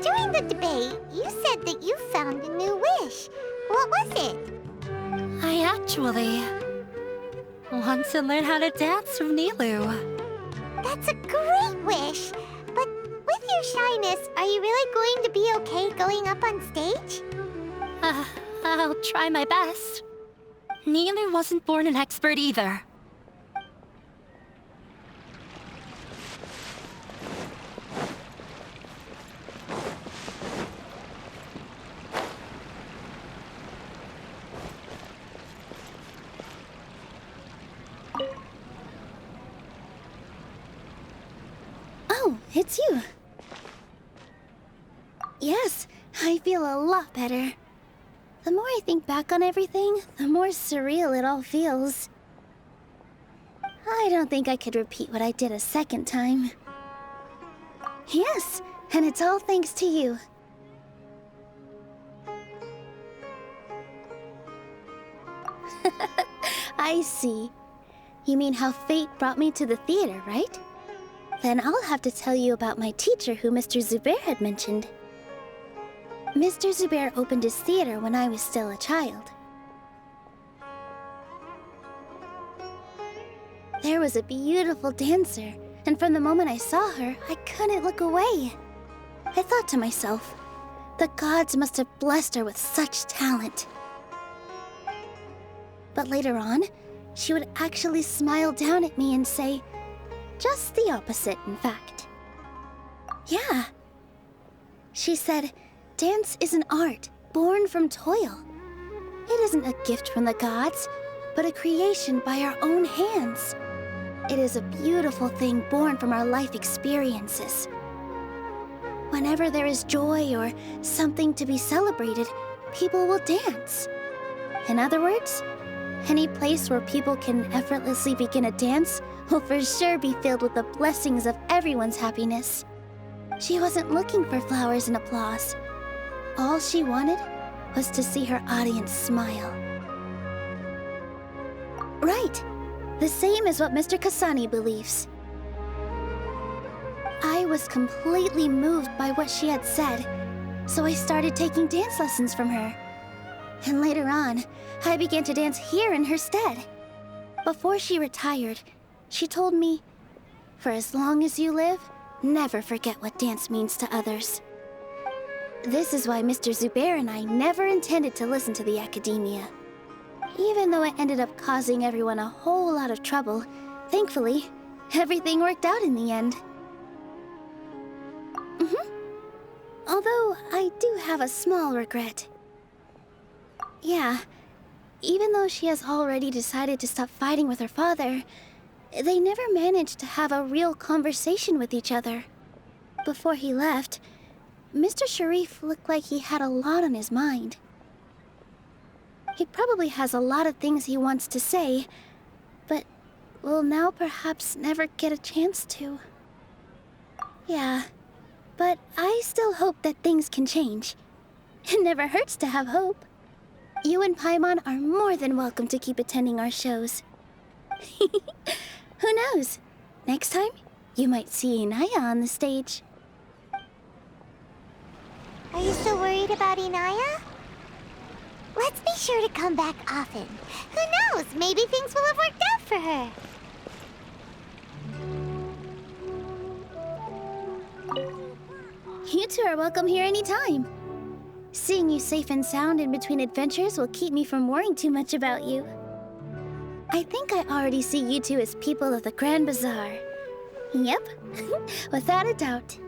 During the debate, you said that you found a new wish. What was it? I actually want to learn how to dance from Nilou. That's a great wish. But with your shyness, are you really going to be okay going up on stage? I'll try my best. Nilou wasn't born an expert either. Oh, it's you. Yes, I feel a lot better. The more I think back on everything, the more surreal it all feels. I don't think I could repeat what I did a second time. Yes, and it's all thanks to you. I see. You mean how fate brought me to the theater, right? Then I'll have to tell you about my teacher who Mr. Zubair had mentioned. Mr. Zubair opened his theater when I was still a child. There was a beautiful dancer, and from the moment I saw her, I couldn't look away. I thought to myself, the gods must have blessed her with such talent. But later on, she would actually smile down at me and say, just the opposite, in fact. Yeah. She said, dance is an art born from toil. It isn't a gift from the gods, but a creation by our own hands. It is a beautiful thing born from our life experiences. Whenever there is joy or something to be celebrated, people will dance. In other words, any place where people can effortlessly begin a dance will for sure be filled with the blessings of everyone's happiness. She wasn't looking for flowers and applause. All she wanted was to see her audience smile. Right. The same as what Mr. Kasani believes. I was completely moved by what she had said, so I started taking dance lessons from her. And later on, I began to dance here in her stead. Before she retired, she told me, for as long as you live, never forget what dance means to others. This is why Mr. Zubair and I never intended to listen to the academia. Even though it ended up causing everyone a whole lot of trouble, thankfully, everything worked out in the end. Although, I do have a small regret. Yeah, even though she has already decided to stop fighting with her father, they never managed to have a real conversation with each other. Before he left, Mr. Sharif looked like he had a lot on his mind. He probably has a lot of things he wants to say, but will now perhaps never get a chance to. Yeah, but I still hope that things can change. It never hurts to have hope. You and Paimon are more than welcome to keep attending our shows. Who knows? Next time, you might see Inaya on the stage. Are you still worried about Inaya? Let's be sure to come back often. Who knows? Maybe things will have worked out for her. You two are welcome here anytime. Seeing you safe and sound in between adventures will keep me from worrying too much about you. I think I already see you two as people of the Grand Bazaar. Yep, without a doubt.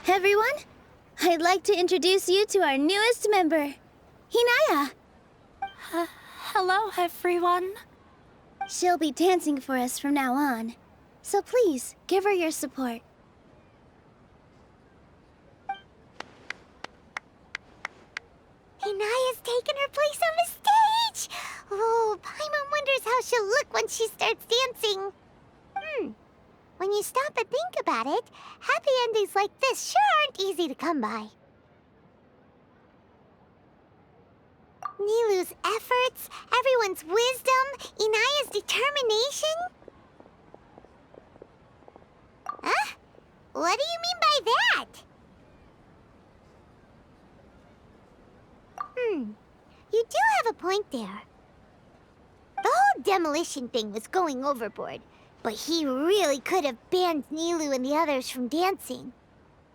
Everyone, I'd like to introduce you to our newest member, Inaya. Hello, everyone. She'll be dancing for us from now on, so please give her your support. Inaya's taken her place on the stage! Oh, Paimon wonders how she'll look when she starts dancing. When you stop and think about it, happy endings like this sure aren't easy to come by. Nilou's efforts, everyone's wisdom, Inaya's determination? Huh? What do you mean by that? You do have a point there. The whole demolition thing was going overboard, but he really could have banned Nilou and the others from dancing.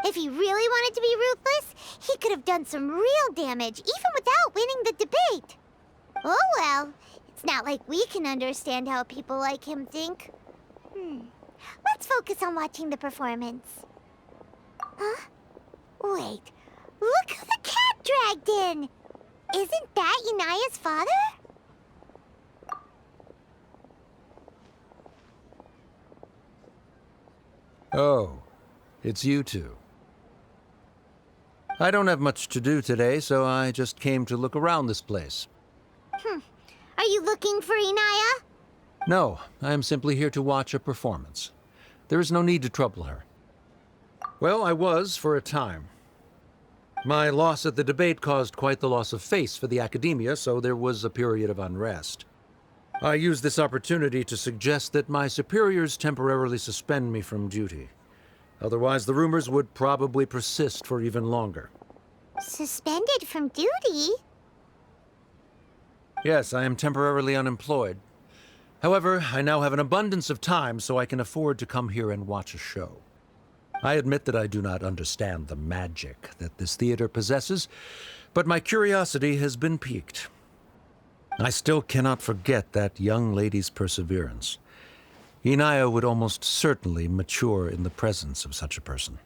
If he really wanted to be ruthless, he could have done some real damage, even without winning the debate. Oh well, it's not like we can understand how people like him think. Let's focus on watching the performance. Huh? Wait, look who the cat dragged in! Isn't that Inaya's father? Oh, it's you two. I don't have much to do today, so I just came to look around this place. Are you looking for Inaya? No, I am simply here to watch a performance. There is no need to trouble her. Well, I was for a time. My loss at the debate caused quite the loss of face for the academia, so there was a period of unrest. I used this opportunity to suggest that my superiors temporarily suspend me from duty. Otherwise, the rumors would probably persist for even longer. Suspended from duty? Yes, I am temporarily unemployed. However, I now have an abundance of time, so I can afford to come here and watch a show. I admit that I do not understand the magic that this theater possesses, but my curiosity has been piqued. I still cannot forget that young lady's perseverance. Inaya would almost certainly mature in the presence of such a person.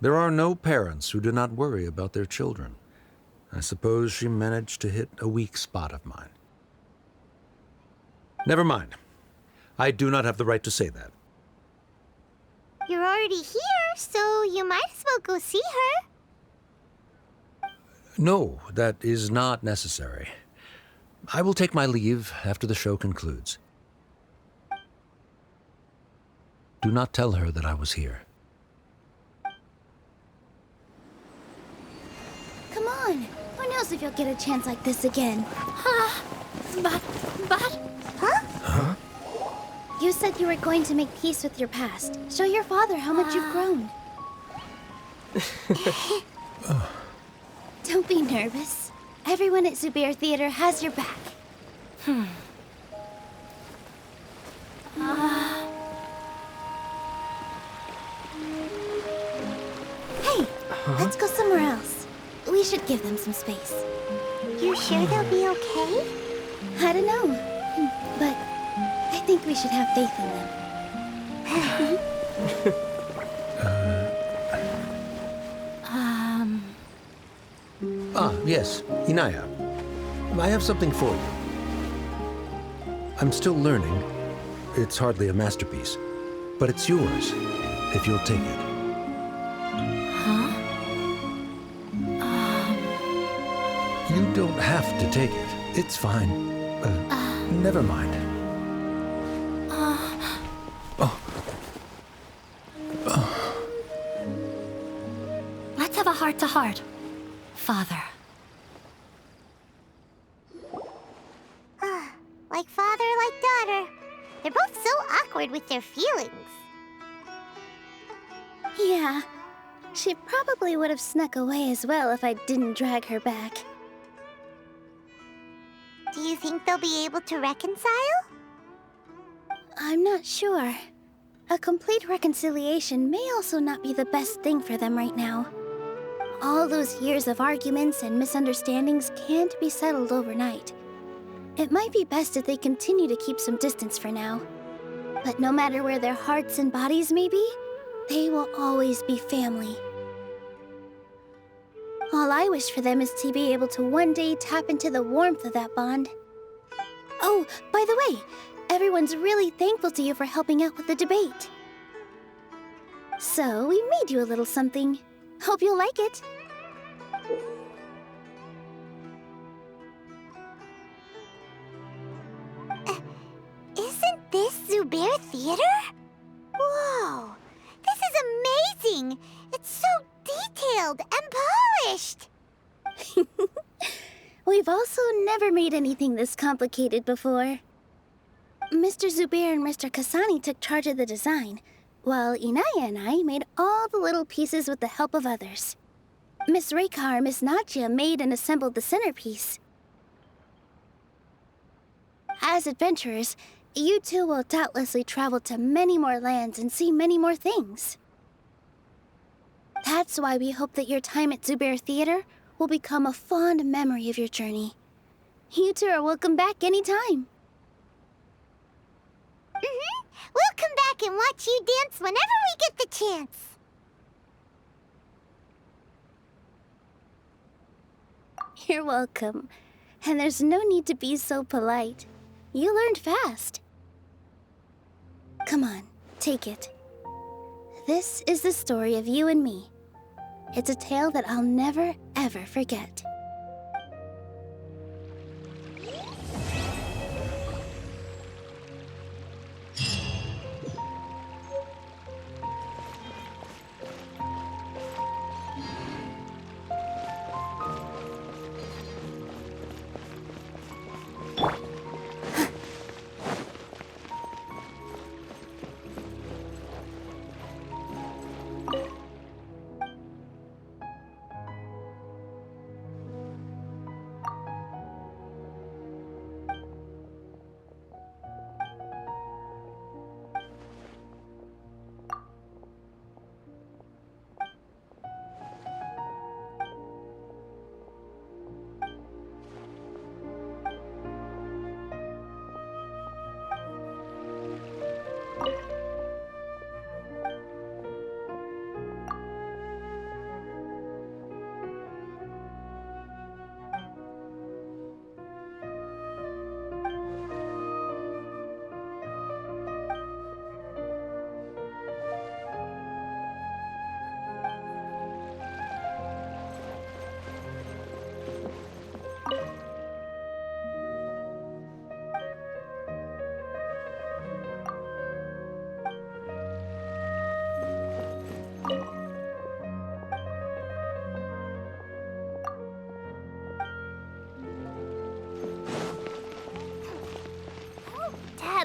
There are no parents who do not worry about their children. I suppose she managed to hit a weak spot of mine. Never mind. I do not have the right to say that. You're already here, so you might as well go see her. No, that is not necessary. I will take my leave after the show concludes. Do not tell her that I was here. Come on. Who knows if you'll get a chance like this again? But... Huh? You said you were going to make peace with your past. Show your father how much you've grown. Don't be nervous. Everyone at Zubair Theater has your back. Hey, let's go somewhere else. We should give them some space. You sure they'll be okay? I don't know, but I think we should have faith in them. Yes, Inaya. I have something for you. I'm still learning. It's hardly a masterpiece, but it's yours, if you'll take it. You don't have to take it. It's fine. Never mind. Let's have a heart-to-heart. Father. Like father, like daughter. They're both so awkward with their feelings. Yeah, she probably would have snuck away as well if I didn't drag her back. Do you think they'll be able to reconcile? I'm not sure. A complete reconciliation may also not be the best thing for them right now. All those years of arguments and misunderstandings can't be settled overnight. It might be best if they continue to keep some distance for now. But no matter where their hearts and bodies may be, they will always be family. All I wish for them is to be able to one day tap into the warmth of that bond. Oh, by the way, everyone's really thankful to you for helping out with the debate. So, we made you a little something. Hope you'll like it. Isn't this Zubair Theater? Whoa! This is amazing! It's so detailed and polished! We've also never made anything this complicated before. Mr. Zubair and Mr. Kasani took charge of the design, while Inaya and I made all the little pieces with the help of others. Miss Reikar and Miss Nadia made and assembled the centerpiece. As adventurers, you two will doubtlessly travel to many more lands and see many more things. That's why we hope that your time at Zubair Theater will become a fond memory of your journey. You two are welcome back anytime. We'll come back and watch you dance whenever we get the chance. You're welcome. And there's no need to be so polite. You learned fast. Come on, take it. This is the story of you and me. It's a tale that I'll never, ever forget.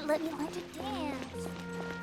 let me learn to dance.